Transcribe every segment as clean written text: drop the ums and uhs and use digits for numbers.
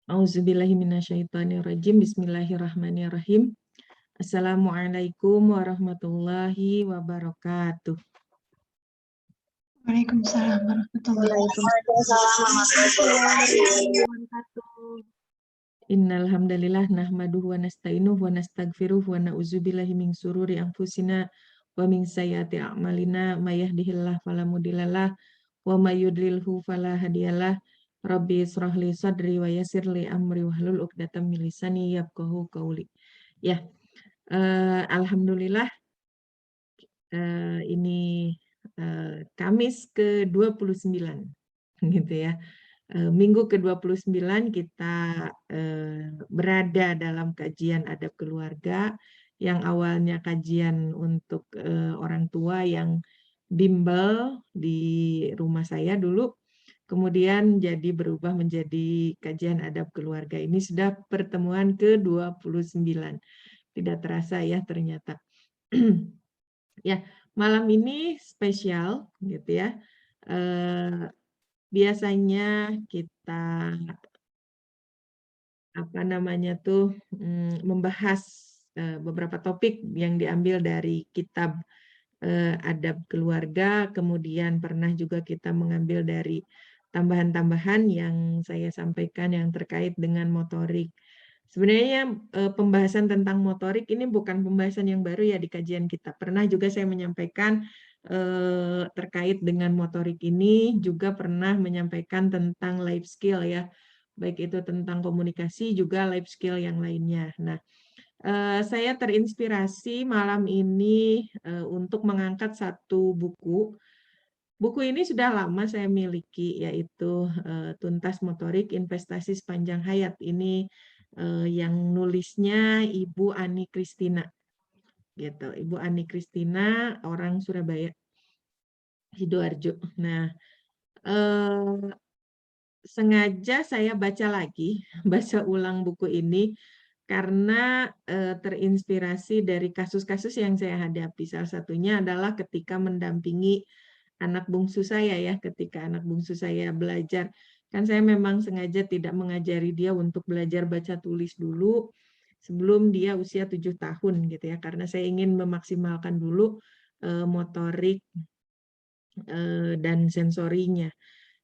Auzubillahiminasyaitonirrajim. Bismillahirrahmanirrahim. Assalamualaikum warahmatullahi wabarakatuh. Waalaikumsalam warahmatullahi Waalaikumsalam. Innal hamdalillah nahmaduhu wa nasta'inuhu wa nastaghfiruh wa na'udzubillahi min syururi anfusina wa min sayyiati a'malina may yahdihillahu fala mudhillalah wa may yudlilhu fala hadiyalah. Rabbi israh li sadri wa yassir li amri wahlul 'uqdatam min lisani yafqahu qawli. Ya, alhamdulillah ini Kamis ke-29 gitu ya. Minggu ke-29 kita berada dalam kajian adab keluarga yang awalnya kajian untuk orang tua yang bimbel di rumah saya dulu, kemudian jadi berubah menjadi kajian adab keluarga. Ini sudah pertemuan ke-29. Tidak terasa ya ternyata. Ya, malam ini spesial gitu ya. Biasanya kita membahas beberapa topik yang diambil dari kitab adab keluarga, kemudian pernah juga kita mengambil dari tambahan-tambahan yang saya sampaikan yang terkait dengan motorik. Sebenarnya pembahasan tentang motorik ini bukan pembahasan yang baru ya di kajian kita. Pernah juga saya menyampaikan terkait dengan motorik ini, juga pernah menyampaikan tentang life skill ya, baik itu tentang komunikasi juga life skill yang lainnya. Nah, saya terinspirasi malam ini untuk mengangkat satu buku. Buku ini sudah lama saya miliki, yaitu Tuntas Motorik Investasi Sepanjang Hayat. Ini yang nulisnya Ibu Ani Kristina. Gitu. Ibu Ani Kristina, orang Surabaya, Sidoarjo. Nah, sengaja saya baca lagi, baca ulang buku ini karena terinspirasi dari kasus-kasus yang saya hadapi. Salah satunya adalah ketika mendampingi anak bungsu saya ya, ketika anak bungsu saya belajar. Kan saya memang sengaja tidak mengajari dia untuk belajar baca tulis dulu sebelum dia usia 7 tahun gitu ya, karena saya ingin memaksimalkan dulu motorik dan sensorinya.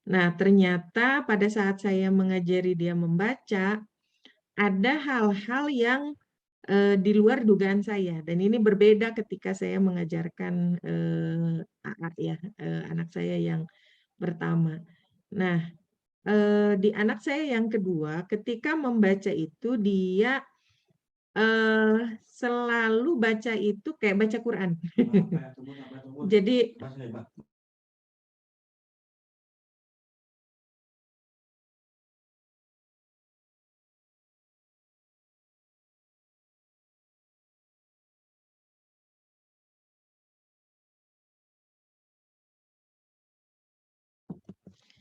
Nah, ternyata pada saat saya mengajari dia membaca, ada hal-hal yang di luar dugaan saya, dan ini berbeda ketika saya mengajarkan AA ya, anak saya yang pertama. Nah, di anak saya yang kedua, ketika membaca itu dia selalu baca itu kayak baca Quran. Jadi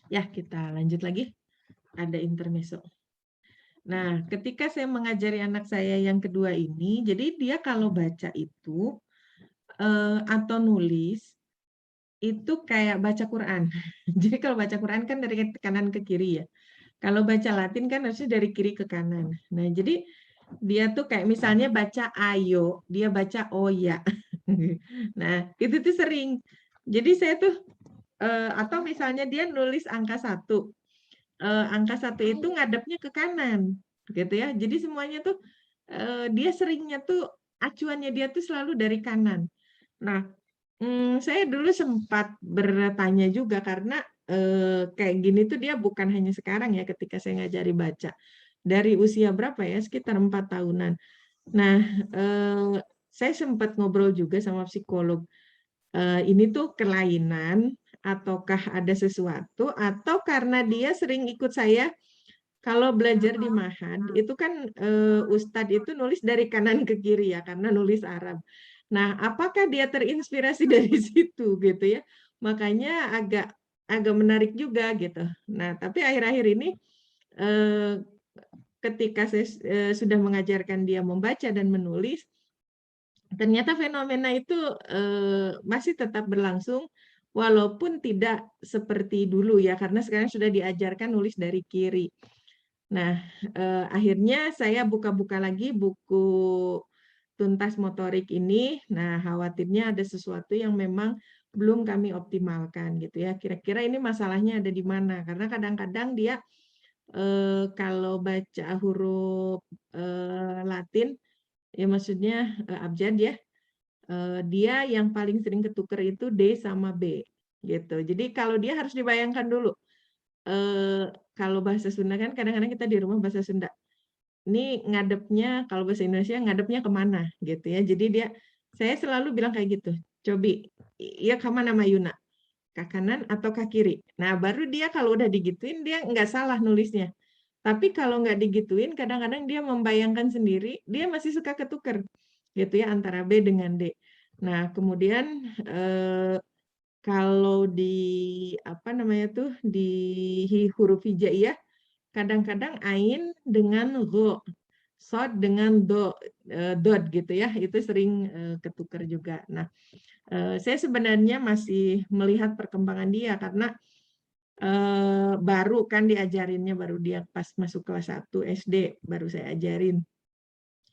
ya, kita lanjut lagi. Ada intermezzo. Nah, ketika saya mengajari anak saya yang kedua ini, jadi dia kalau baca itu atau nulis itu kayak baca Quran. Jadi kalau baca Quran kan dari kanan ke kiri ya. Kalau baca Latin kan harusnya dari kiri ke kanan. Nah, jadi dia tuh kayak misalnya baca ayo, dia baca oya. Nah, itu tuh sering. Jadi saya tuh atau misalnya dia nulis angka 1. Angka 1 itu ngadepnya ke kanan, gitu ya. Jadi semuanya tuh dia seringnya tuh acuannya dia tuh selalu dari kanan. Nah, saya dulu sempat bertanya juga karena kayak gini tuh dia bukan hanya sekarang ya ketika saya ngajari baca. Dari usia berapa ya? Sekitar 4 tahunan. Nah, saya sempat ngobrol juga sama psikolog. Ini tuh kelainan ataukah ada sesuatu atau karena dia sering ikut saya kalau belajar di Mahad itu kan Ustadz itu nulis dari kanan ke kiri ya karena nulis Arab. Nah, apakah dia terinspirasi dari situ gitu ya? Makanya agak menarik juga gitu. Nah, tapi akhir-akhir ini ketika saya sudah mengajarkan dia membaca dan menulis, ternyata fenomena itu masih tetap berlangsung walaupun tidak seperti dulu ya, karena sekarang sudah diajarkan nulis dari kiri. Nah, akhirnya saya buka-buka lagi buku tuntas motorik ini. Nah, khawatirnya ada sesuatu yang memang belum kami optimalkan gitu ya. Kira-kira ini masalahnya ada di mana? Karena kadang-kadang dia kalau baca huruf Latin, ya maksudnya abjad ya, dia yang paling sering ketuker itu D sama B gitu. Jadi kalau dia harus dibayangkan dulu. Kalau bahasa Sunda kan kadang-kadang kita di rumah bahasa Sunda. Ini ngadepnya kalau bahasa Indonesia ngadepnya kemana gitu ya. Jadi saya selalu bilang kayak gitu. Cobi, ya kemana Mayuna? Ke kanan atau ke kiri? Nah baru dia kalau udah digituin dia nggak salah nulisnya. Tapi kalau nggak digituin kadang-kadang dia membayangkan sendiri, dia masih suka ketuker gitu ya antara B dengan D. Nah kemudian kalau di apa namanya tuh di huruf hijaiyah kadang-kadang ain dengan go, sod dengan dot gitu ya, itu sering ketuker juga. Nah, saya sebenarnya masih melihat perkembangan dia karena baru kan diajarinnya baru dia pas masuk kelas 1 SD baru saya ajarin.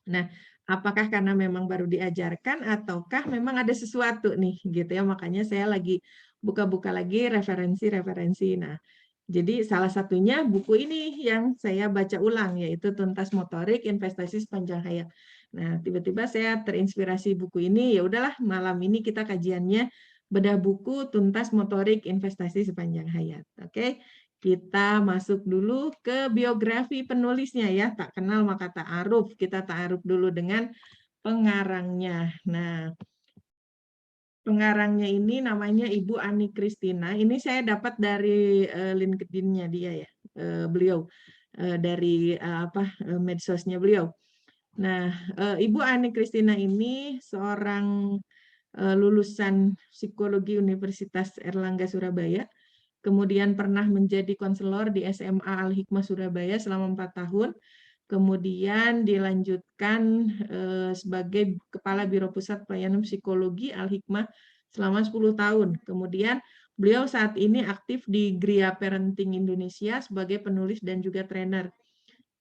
Nah, apakah karena memang baru diajarkan ataukah memang ada sesuatu nih gitu ya, makanya saya lagi buka-buka lagi referensi-referensi. Nah, jadi salah satunya buku ini yang saya baca ulang, yaitu Tuntas Motorik Investasi Sepanjang Hayat. Nah, tiba-tiba saya terinspirasi buku ini, ya udahlah malam ini kita kajiannya bedah buku Tuntas Motorik Investasi Sepanjang Hayat. Oke, kita masuk dulu ke biografi penulisnya ya, tak kenal maka ta'aruf. Kita ta'aruf dulu dengan pengarangnya. Nah, pengarangnya ini namanya Ibu Ani Kristina. Ini saya dapat dari LinkedIn-nya dia ya, beliau dari medsosnya beliau. Nah, Ibu Ani Kristina ini seorang lulusan psikologi Universitas Erlangga Surabaya. Kemudian pernah menjadi konselor di SMA Al-Hikmah Surabaya selama 4 tahun. Kemudian dilanjutkan sebagai Kepala Biro Pusat Pelayanan Psikologi Al-Hikmah selama 10 tahun. Kemudian beliau saat ini aktif di Gria Parenting Indonesia sebagai penulis dan juga trainer.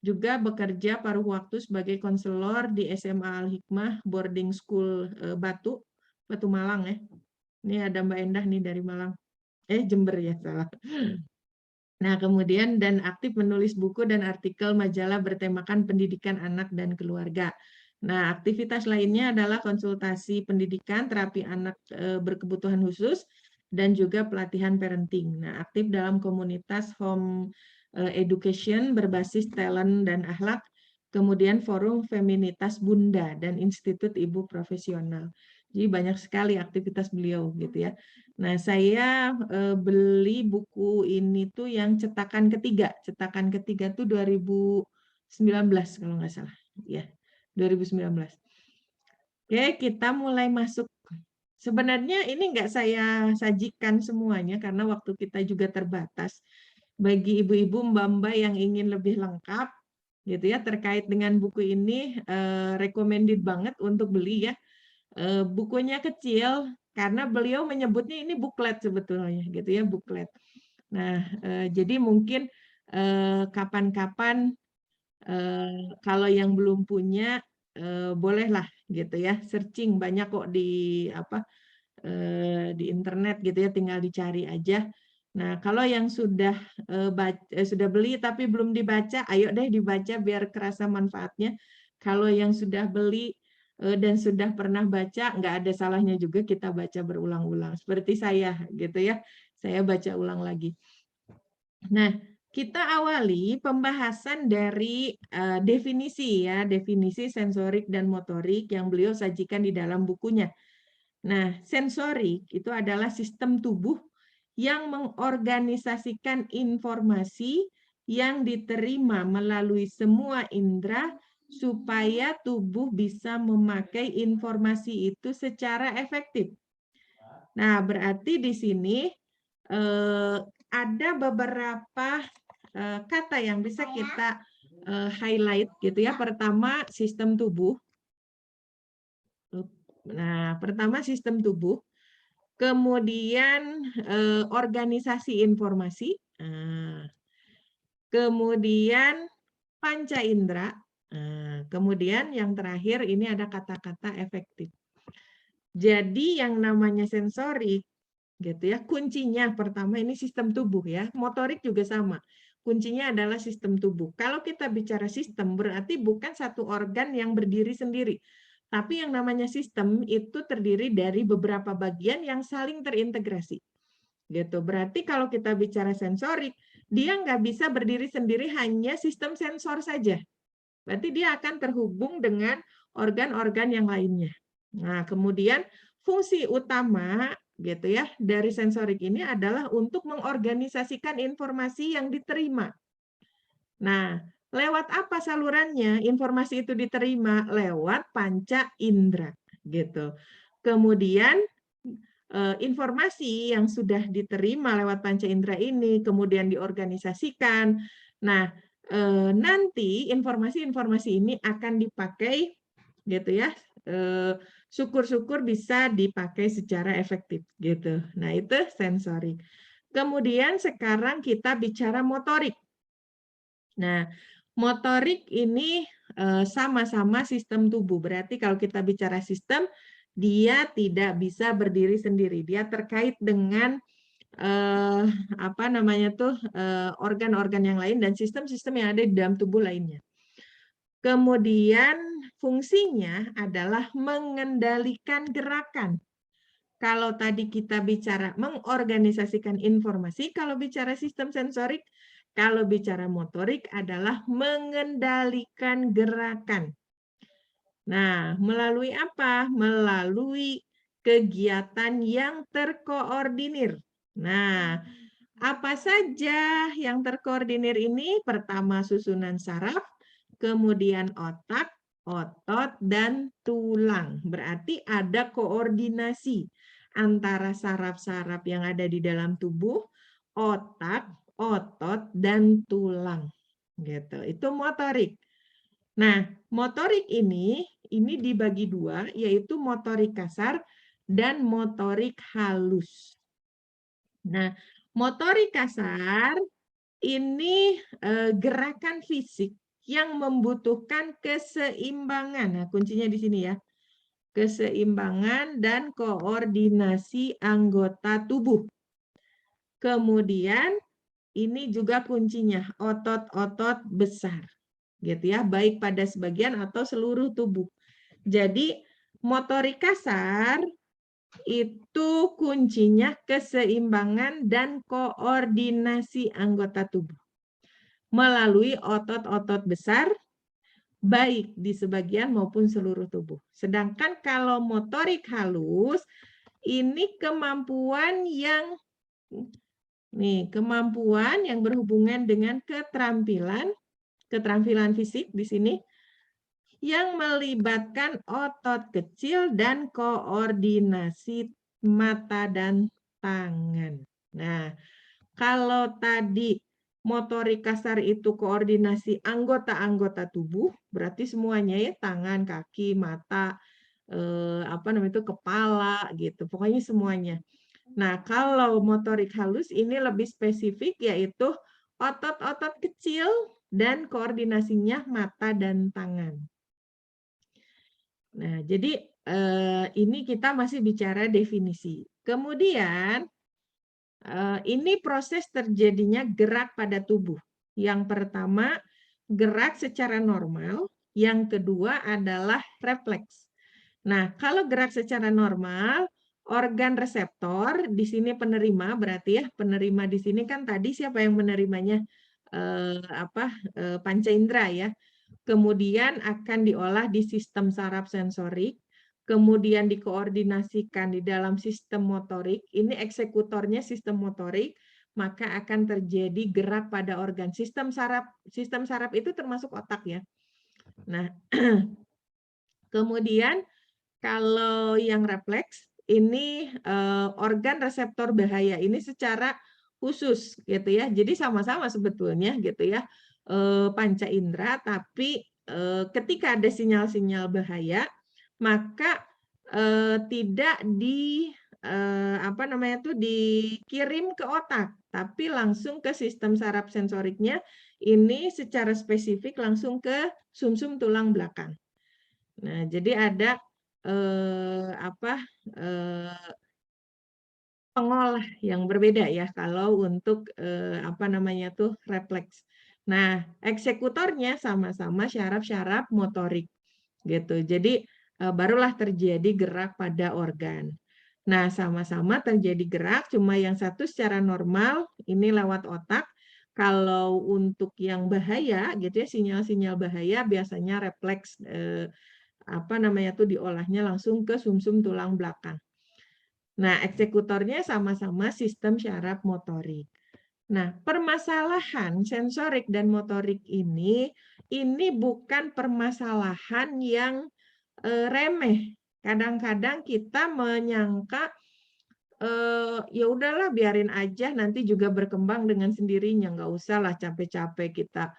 Juga bekerja paruh waktu sebagai konselor di SMA Al-Hikmah Boarding School Batu Malang ya. Ini ada Mbak Endah nih dari Malang. Jember ya, salah. Nah, kemudian dan aktif menulis buku dan artikel majalah bertemakan pendidikan anak dan keluarga. Nah, aktivitas lainnya adalah konsultasi pendidikan, terapi anak berkebutuhan khusus, dan juga pelatihan parenting. Nah, aktif dalam komunitas home education berbasis talent dan akhlak, kemudian forum feminitas Bunda dan Institut Ibu Profesional. Jadi banyak sekali aktivitas beliau gitu ya. Nah, saya beli buku ini tuh yang cetakan ketiga tuh 2019 kalau nggak salah, ya 2019. Oke, kita mulai masuk. Sebenarnya ini nggak saya sajikan semuanya karena waktu kita juga terbatas. Bagi ibu-ibu mbak-mbak yang ingin lebih lengkap, gitu ya terkait dengan buku ini, recommended banget untuk beli ya. Bukunya kecil karena beliau menyebutnya ini buklet sebetulnya gitu ya, buklet. Nah, jadi mungkin kapan-kapan kalau yang belum punya bolehlah gitu ya searching, banyak kok di internet gitu ya, tinggal dicari aja. Nah, kalau yang sudah sudah beli tapi belum dibaca, ayo deh dibaca biar kerasa manfaatnya. Kalau yang sudah beli dan sudah pernah baca, nggak ada salahnya juga kita baca berulang-ulang. Seperti saya gitu ya, saya baca ulang lagi. Nah, kita awali pembahasan dari definisi ya, definisi sensorik dan motorik yang beliau sajikan di dalam bukunya. Nah, sensorik itu adalah sistem tubuh yang mengorganisasikan informasi yang diterima melalui semua indera supaya tubuh bisa memakai informasi itu secara efektif. Nah, berarti di sini ada beberapa kata yang bisa kita highlight gitu ya. Pertama, sistem tubuh. Nah, pertama sistem tubuh. Kemudian organisasi informasi, kemudian panca indera. Nah, kemudian yang terakhir ini ada kata-kata efektif. Jadi yang namanya sensorik gitu ya, kuncinya pertama ini sistem tubuh ya. Motorik juga sama. Kuncinya adalah sistem tubuh. Kalau kita bicara sistem berarti bukan satu organ yang berdiri sendiri. Tapi yang namanya sistem itu terdiri dari beberapa bagian yang saling terintegrasi. Gitu. Berarti kalau kita bicara sensorik, dia nggak bisa berdiri sendiri hanya sistem sensor saja. Berarti dia akan terhubung dengan organ-organ yang lainnya. Nah, kemudian fungsi utama gitu ya dari sensorik ini adalah untuk mengorganisasikan informasi yang diterima. Nah, lewat apa salurannya? Informasi itu diterima lewat panca indera gitu. Kemudian informasi yang sudah diterima lewat panca indera ini kemudian diorganisasikan. Nah, nanti informasi-informasi ini akan dipakai gitu ya. Syukur-syukur bisa dipakai secara efektif gitu. Nah, itu sensorik. Kemudian sekarang kita bicara motorik. Nah, motorik ini sama-sama sistem tubuh. Berarti kalau kita bicara sistem, dia tidak bisa berdiri sendiri. Dia terkait dengan apa namanya tuh organ-organ yang lain dan sistem-sistem yang ada di dalam tubuh lainnya. Kemudian fungsinya adalah mengendalikan gerakan. Kalau tadi kita bicara mengorganisasikan informasi, kalau bicara sistem sensorik, kalau bicara motorik adalah mengendalikan gerakan. Nah, melalui apa? Melalui kegiatan yang terkoordinir. Nah, apa saja yang terkoordinir ini? Pertama, susunan saraf, kemudian otak, otot, dan tulang. Berarti ada koordinasi antara saraf-saraf yang ada di dalam tubuh, otak, otot, dan tulang. Gitu. Itu motorik. Nah, motorik ini dibagi dua, yaitu motorik kasar dan motorik halus. Nah, motorik kasar ini gerakan fisik yang membutuhkan keseimbangan. Nah, kuncinya di sini ya. Keseimbangan dan koordinasi anggota tubuh. Kemudian ini juga kuncinya, otot-otot besar. Gitu ya, baik pada sebagian atau seluruh tubuh. Jadi motorik kasar itu kuncinya keseimbangan dan koordinasi anggota tubuh melalui otot-otot besar baik di sebagian maupun seluruh tubuh. Sedangkan kalau motorik halus ini kemampuan yang berhubungan dengan keterampilan fisik di sini yang melibatkan otot kecil dan koordinasi mata dan tangan. Nah, kalau tadi motorik kasar itu koordinasi anggota-anggota tubuh, berarti semuanya ya, tangan, kaki, mata, kepala gitu. Pokoknya semuanya. Nah, kalau motorik halus ini lebih spesifik yaitu otot-otot kecil dan koordinasinya mata dan tangan. Nah, jadi ini kita masih bicara definisi. Kemudian ini proses terjadinya gerak pada tubuh. Yang pertama, gerak secara normal. Yang kedua adalah refleks. Nah, kalau gerak secara normal, organ reseptor, di sini penerima, berarti ya, penerima di sini kan tadi siapa yang menerimanya? Panca indera ya. Kemudian akan diolah di sistem saraf sensorik, kemudian dikoordinasikan di dalam sistem motorik, ini eksekutornya sistem motorik, maka akan terjadi gerak pada organ. Sistem saraf itu termasuk otak ya. Nah, kemudian kalau yang refleks, ini organ reseptor bahaya, ini secara khusus gitu ya. Jadi sama-sama sebetulnya gitu ya, panca indera, tapi ketika ada sinyal-sinyal bahaya, maka tidak apa namanya tuh, dikirim ke otak, tapi langsung ke sistem saraf sensoriknya, ini secara spesifik langsung ke sumsum tulang belakang. Nah, jadi ada, apa, pengolah yang berbeda ya kalau untuk, apa namanya tuh, refleks. Nah, eksekutornya sama-sama syaraf-syaraf motorik, gitu. Jadi, barulah terjadi gerak pada organ. Nah, sama-sama terjadi gerak, cuma yang satu secara normal, ini lewat otak. Kalau untuk yang bahaya, gitu ya, sinyal-sinyal bahaya biasanya refleks, apa namanya tuh, diolahnya langsung ke sumsum tulang belakang. Nah, eksekutornya sama-sama sistem syaraf motorik. Nah, permasalahan sensorik dan motorik ini bukan permasalahan yang remeh. Kadang-kadang kita menyangka, ya udahlah biarin aja nanti juga berkembang dengan sendirinya, nggak usahlah capek-capek kita,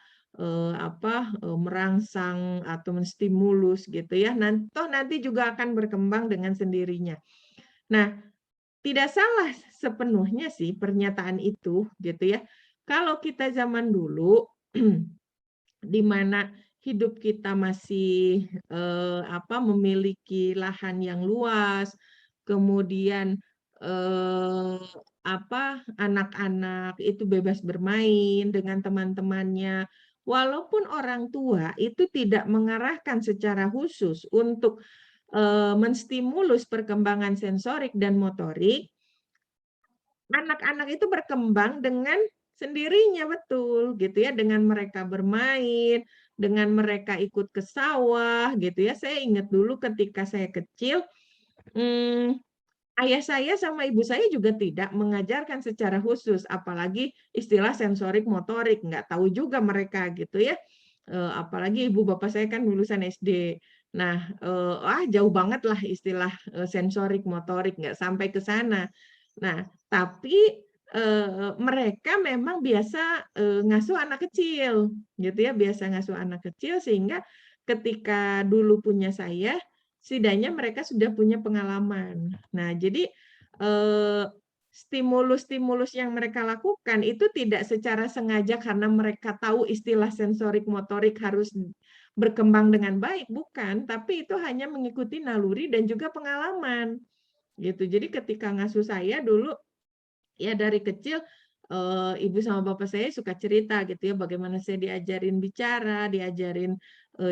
merangsang atau menstimulus gitu ya, nanti juga akan berkembang dengan sendirinya. Nah, tidak salah sepenuhnya sih pernyataan itu, gitu ya. Kalau kita zaman dulu, di mana hidup kita masih, memiliki lahan yang luas, kemudian, eee, anak-anak itu bebas bermain dengan teman-temannya. Walaupun orang tua itu tidak mengarahkan secara khusus untuk, menstimulus perkembangan sensorik dan motorik, anak-anak itu berkembang dengan sendirinya, betul, gitu ya, dengan mereka bermain, dengan mereka ikut ke sawah, gitu ya. Saya ingat dulu ketika saya kecil, mmm, ayah saya sama ibu saya juga tidak mengajarkan secara khusus, apalagi istilah sensorik motorik, nggak tahu juga mereka, gitu ya. Apalagi ibu bapak saya kan lulusan SD. Nah, jauh banget lah istilah, sensorik motorik, nggak sampai ke sana. Nah, tapi, mereka memang biasa, ngasuh anak kecil, gitu ya, biasa ngasuh anak kecil sehingga ketika dulu punya saya, setidaknya mereka sudah punya pengalaman. Nah, jadi, eee, stimulus-stimulus yang mereka lakukan itu tidak secara sengaja karena mereka tahu istilah sensorik motorik harus berkembang dengan baik, bukan, tapi itu hanya mengikuti naluri dan juga pengalaman, gitu. Jadi ketika ngasuh saya dulu, ya dari kecil, ibu sama bapak saya suka cerita gitu ya, bagaimana saya diajarin bicara, diajarin,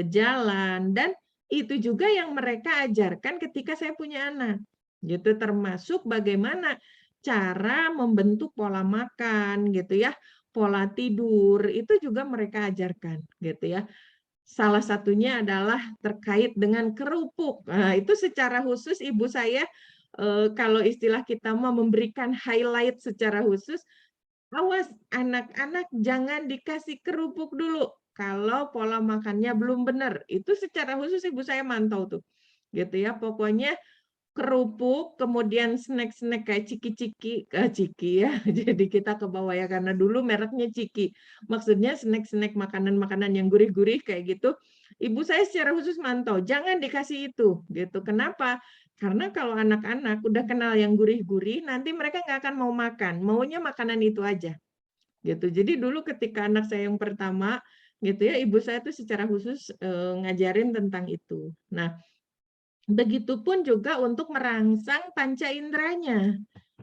jalan, dan itu juga yang mereka ajarkan ketika saya punya anak, gitu. Termasuk bagaimana cara membentuk pola makan gitu ya, pola tidur, itu juga mereka ajarkan gitu ya. Salah satunya adalah terkait dengan kerupuk. Nah, itu secara khusus ibu saya, kalau istilah kita mah memberikan highlight secara khusus, "Awas anak-anak jangan dikasih kerupuk dulu, kalau pola makannya belum benar." Itu secara khusus ibu saya mantau tuh, gitu ya. Pokoknya kerupuk, kemudian snack-snack kayak ciki-ciki, ciki ya, jadi kita ke bawah ya, karena dulu mereknya Ciki. Maksudnya snack-snack makanan-makanan yang gurih-gurih kayak gitu, ibu saya secara khusus mantau, "Jangan dikasih itu," gitu. Kenapa? Karena kalau anak-anak udah kenal yang gurih-gurih, nanti mereka nggak akan mau makan, maunya makanan itu aja, gitu. Jadi dulu ketika anak saya yang pertama, gitu ya, ibu saya tuh secara khusus, ngajarin tentang itu. Nah, begitupun juga untuk merangsang panca inderanya,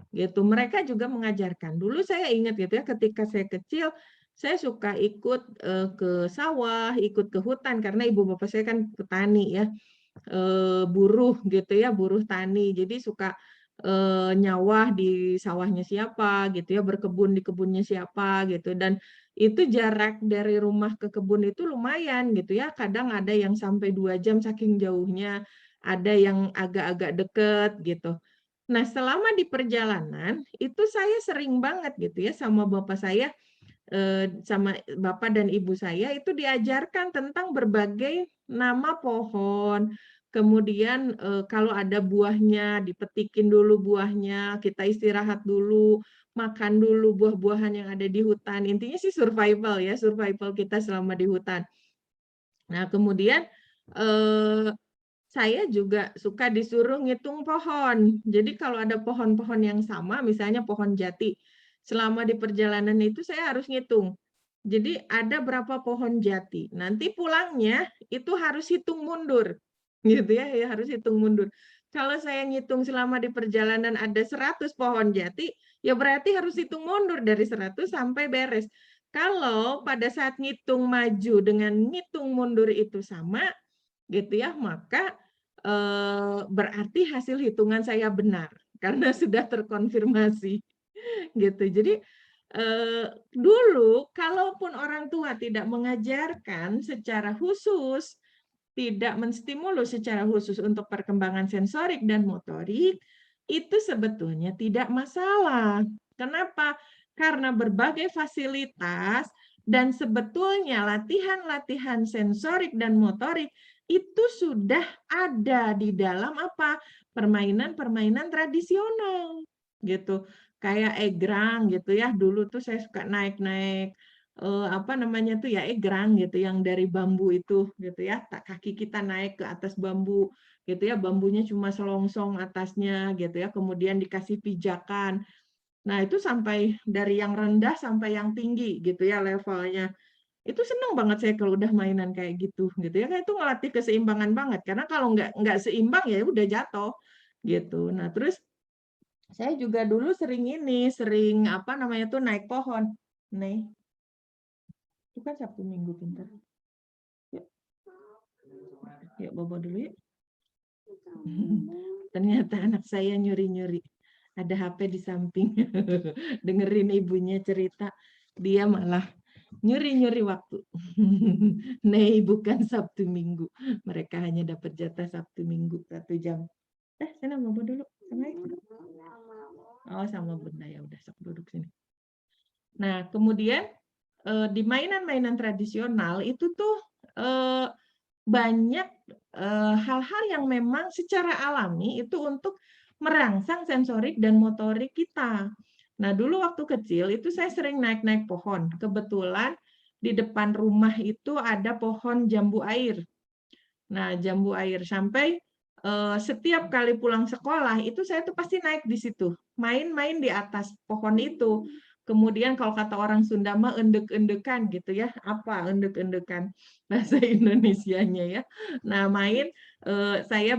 gitu. Mereka juga mengajarkan. Dulu saya ingat gitu ya, ketika saya kecil, saya suka ikut, ke sawah, ikut ke hutan karena ibu bapak saya kan petani ya, buruh gitu ya, buruh tani. Jadi suka, nyawah di sawahnya siapa gitu ya, berkebun di kebunnya siapa gitu, dan itu jarak dari rumah ke kebun itu lumayan gitu ya, kadang ada yang sampai 2 jam saking jauhnya, ada yang agak-agak deket gitu. Nah, selama di perjalanan, itu saya sering banget gitu ya sama bapak saya, sama bapak dan ibu saya itu diajarkan tentang berbagai nama pohon, kemudian, kalau ada buahnya, dipetikin dulu buahnya, kita istirahat dulu, makan dulu buah-buahan yang ada di hutan. Intinya sih survival ya, survival kita selama di hutan. Nah, kemudian, eee saya juga suka disuruh ngitung pohon. Jadi kalau ada pohon-pohon yang sama, misalnya pohon jati, selama di perjalanan itu saya harus ngitung. Jadi ada berapa pohon jati. Nanti pulangnya itu harus hitung mundur. Gitu ya, ya harus hitung mundur. Kalau saya ngitung selama di perjalanan ada 100 pohon jati, ya berarti harus hitung mundur dari 100 sampai beres. Kalau pada saat ngitung maju dengan ngitung mundur itu sama, gitu ya, maka berarti hasil hitungan saya benar karena sudah terkonfirmasi gitu. Jadi dulu kalaupun orang tua tidak mengajarkan secara khusus, tidak menstimulus secara khusus untuk perkembangan sensorik dan motorik, itu sebetulnya tidak masalah. Kenapa? Karena berbagai fasilitas dan sebetulnya latihan-latihan sensorik dan motorik itu sudah ada di dalam apa? Permainan-permainan tradisional gitu. Kayak egrang gitu ya. Dulu tuh saya suka naik-naik apa namanya tuh ya egrang gitu yang dari bambu itu gitu ya. Kaki kita naik ke atas bambu gitu ya. Bambunya cuma selongsong atasnya gitu ya. Kemudian dikasih pijakan. Nah, itu sampai dari yang rendah sampai yang tinggi gitu ya levelnya. Itu seneng banget saya kalau udah mainan kayak gitu ya. Kayak itu ngelatih keseimbangan banget karena kalau nggak seimbang ya udah jatuh gitu. Nah, terus saya juga dulu sering apa namanya tuh naik pohon. Nih, itu kan Sabtu Minggu pintar. Yuk, yuk bobo dulu yuk. Ternyata anak saya nyuri-nyuri. Ada HP di samping. Dengerin ibunya cerita. Dia malah nyuri-nyuri waktu. Nih, bukan Sabtu Minggu. Mereka hanya dapat jatah Sabtu Minggu 1 jam. Sana bobo dulu. Sama ibu. Oh, sama bunda ya udah sok duduk sini. Nah, kemudian di mainan-mainan tradisional itu tuh banyak hal-hal yang memang secara alami itu untuk merangsang sensorik dan motorik kita. Nah, dulu waktu kecil itu saya sering naik-naik pohon. Kebetulan di depan rumah itu ada pohon jambu air. Nah, jambu air sampai setiap kali pulang sekolah itu saya tuh pasti naik di situ, main-main di atas pohon itu. Kemudian kalau kata orang Sunda mah endek-endekan gitu ya. Apa endek-endekan bahasa Indonesianya ya. Nah, main saya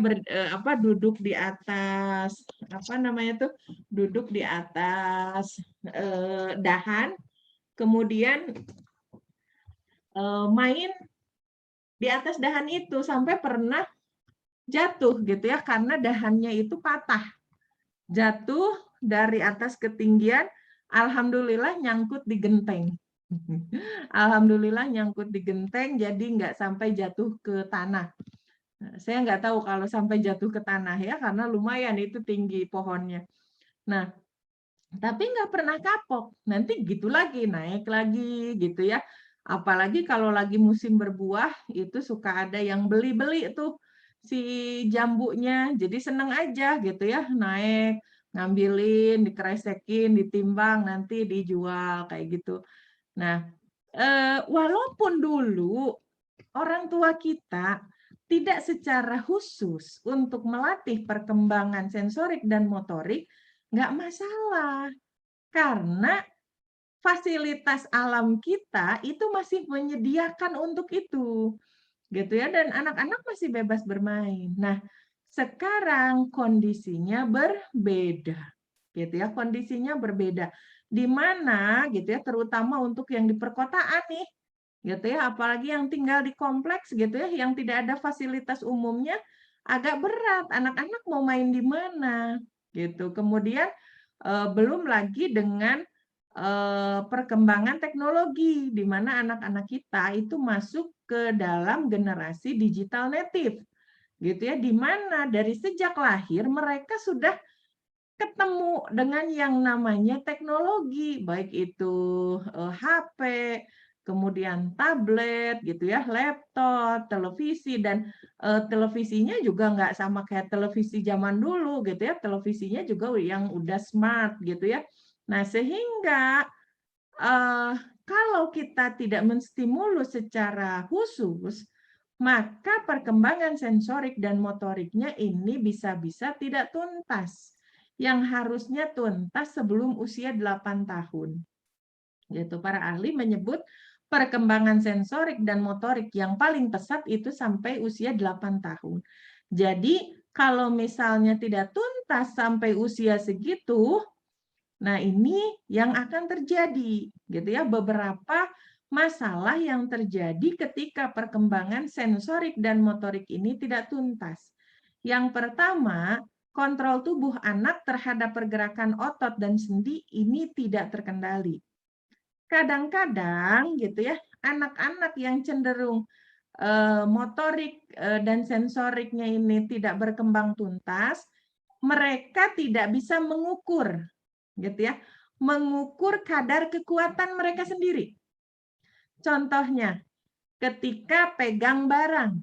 duduk di atas apa namanya tuh? Duduk di atas dahan, kemudian main di atas dahan itu sampai pernah jatuh gitu ya karena dahannya itu patah. Jatuh dari atas ketinggian, alhamdulillah nyangkut di genteng. Alhamdulillah nyangkut di genteng jadi nggak sampai jatuh ke tanah. Nah, saya nggak tahu kalau sampai jatuh ke tanah ya karena lumayan itu tinggi pohonnya. Nah, tapi nggak pernah kapok. Nanti gitu lagi, naik lagi gitu ya. Apalagi kalau lagi musim berbuah, itu suka ada yang beli-beli tuh si jambunya. Jadi seneng aja gitu ya, naik, ngambilin, dikeresekin, ditimbang, nanti dijual kayak gitu. Nah, walaupun dulu orang tua kita tidak secara khusus untuk melatih perkembangan sensorik dan motorik, nggak masalah. Karena fasilitas alam kita itu masih menyediakan untuk itu. Gitu ya, dan anak-anak masih bebas bermain. Nah, sekarang kondisinya berbeda. Gitu ya, kondisinya berbeda. Di mana gitu ya, terutama untuk yang di perkotaan nih, gitu ya, apalagi yang tinggal di kompleks gitu ya, yang tidak ada fasilitas umumnya, agak berat. Anak-anak mau main di mana? Gitu. Kemudian belum lagi dengan perkembangan teknologi, di mana anak-anak kita itu masuk ke dalam generasi digital native, gitu ya, di mana dari sejak lahir mereka sudah ketemu dengan yang namanya teknologi, baik itu HP, kemudian tablet, gitu ya, laptop, televisi, dan televisinya juga nggak sama kayak televisi zaman dulu, gitu ya, televisinya juga yang udah smart, gitu ya. Nah, sehingga kalau kita tidak menstimulus secara khusus, maka perkembangan sensorik dan motoriknya ini bisa-bisa tidak tuntas. Yang harusnya tuntas sebelum usia 8 tahun. Gitu. Para ahli menyebut perkembangan sensorik dan motorik yang paling pesat itu sampai usia 8 tahun. Jadi kalau misalnya tidak tuntas sampai usia segitu, nah ini yang akan terjadi, gitu ya, beberapa masalah yang terjadi ketika perkembangan sensorik dan motorik ini tidak tuntas. Yang pertama, kontrol tubuh anak terhadap pergerakan otot dan sendi ini tidak terkendali. Kadang-kadang gitu ya, anak-anak yang cenderung motorik dan sensoriknya ini tidak berkembang tuntas, mereka tidak bisa mengukur, gitu ya, mengukur kadar kekuatan mereka sendiri. Contohnya, ketika pegang barang,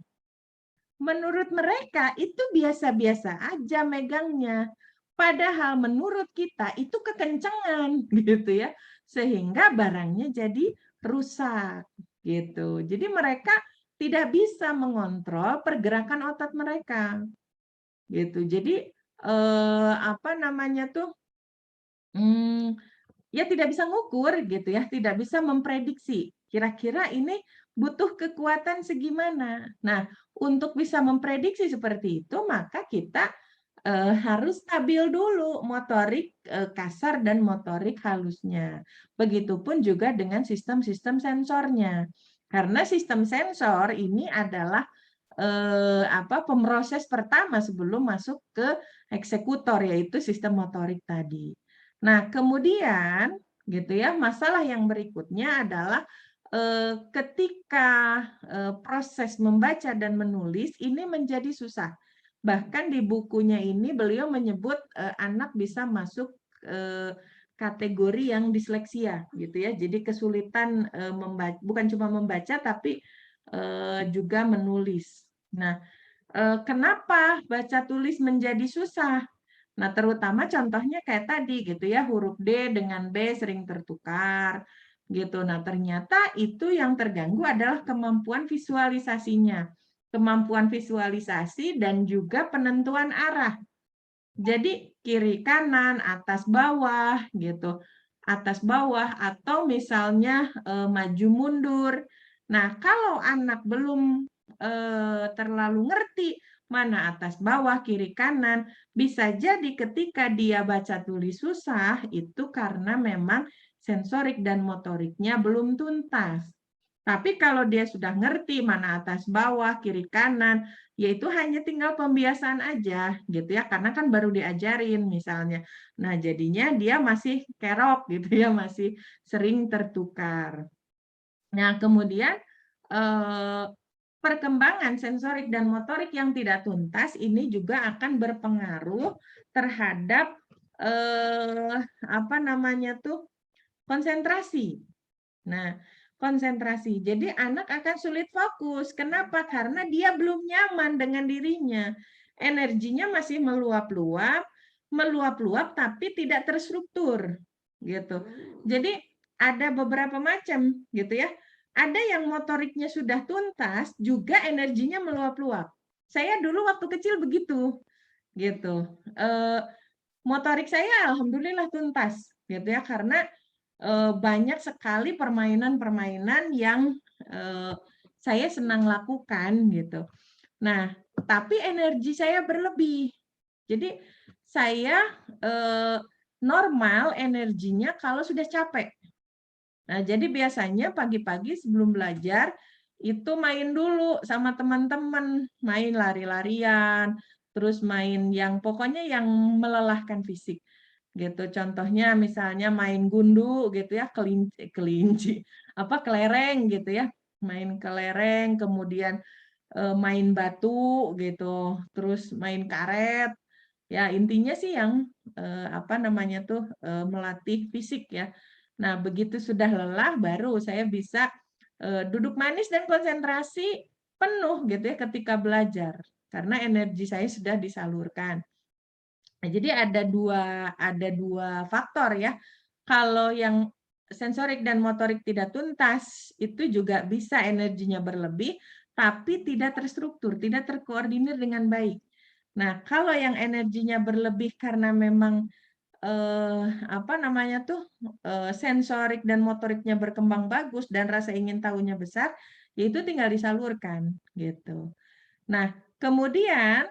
menurut mereka itu biasa-biasa aja megangnya. Padahal menurut kita itu kekencangan gitu ya. Sehingga barangnya jadi rusak gitu. Jadi mereka tidak bisa mengontrol pergerakan otot mereka. Gitu. Jadi apa namanya tuh? Ya tidak bisa ngukur gitu ya, tidak bisa memprediksi. Kira-kira ini butuh kekuatan segimana. Nah, untuk bisa memprediksi seperti itu, maka kita harus stabil dulu motorik kasar dan motorik halusnya. Begitupun juga dengan sistem-sistem sensornya. Karena sistem sensor ini adalah pemroses pertama sebelum masuk ke eksekutor, yaitu sistem motorik tadi. Nah, kemudian gitu ya, masalah yang berikutnya adalah ketika proses membaca dan menulis ini menjadi susah. Bahkan di bukunya ini beliau menyebut anak bisa masuk kategori yang disleksia gitu ya. Jadi kesulitan membaca, bukan cuma membaca tapi juga menulis. Nah, kenapa baca tulis menjadi susah? Nah, terutama contohnya kayak tadi gitu ya, huruf D dengan B sering tertukar gitu. Nah, ternyata itu yang terganggu adalah kemampuan visualisasinya. Kemampuan visualisasi dan juga penentuan arah. Jadi kiri kanan, atas bawah gitu. Atas bawah atau misalnya maju mundur. Nah, kalau anak belum terlalu ngerti mana atas bawah, kiri kanan, bisa jadi ketika dia baca tulis susah itu karena memang sensorik dan motoriknya belum tuntas. Tapi kalau dia sudah ngerti mana atas bawah, kiri kanan, yaitu hanya tinggal pembiasaan aja gitu ya, karena kan baru diajarin misalnya. Nah, jadinya dia masih kerok gitu ya, masih sering tertukar. Nah, kemudian perkembangan sensorik dan motorik yang tidak tuntas ini juga akan berpengaruh terhadap konsentrasi. Nah, konsentrasi. Jadi anak akan sulit fokus. Kenapa? Karena dia belum nyaman dengan dirinya. Energinya masih meluap-luap tapi tidak terstruktur gitu. Jadi ada beberapa macam gitu ya. Ada yang motoriknya sudah tuntas, juga energinya meluap-luap. Saya dulu waktu kecil begitu, gitu. Motorik saya alhamdulillah tuntas, gitu ya, karena banyak sekali permainan-permainan yang saya senang lakukan, gitu. Nah, tapi energi saya berlebih. Jadi saya normal energinya kalau sudah capek. Nah, jadi biasanya pagi-pagi sebelum belajar itu main dulu sama teman-teman, main lari-larian, terus main yang pokoknya yang melelahkan fisik. Gitu. Contohnya misalnya main gundu gitu ya, kelinci, kelereng gitu ya. Main kelereng, kemudian main batu gitu, terus main karet. Ya, intinya sih yang melatih fisik ya. Nah, begitu sudah lelah baru saya bisa duduk manis dan konsentrasi penuh gitu ya ketika belajar karena energi saya sudah disalurkan. Nah, jadi ada dua faktor ya. Kalau yang sensorik dan motorik tidak tuntas itu juga bisa energinya berlebih, tapi tidak terstruktur, tidak terkoordinir dengan baik. Nah, kalau yang energinya berlebih karena memang sensorik dan motoriknya berkembang bagus dan rasa ingin tahunya besar, yaitu tinggal disalurkan gitu. Nah, kemudian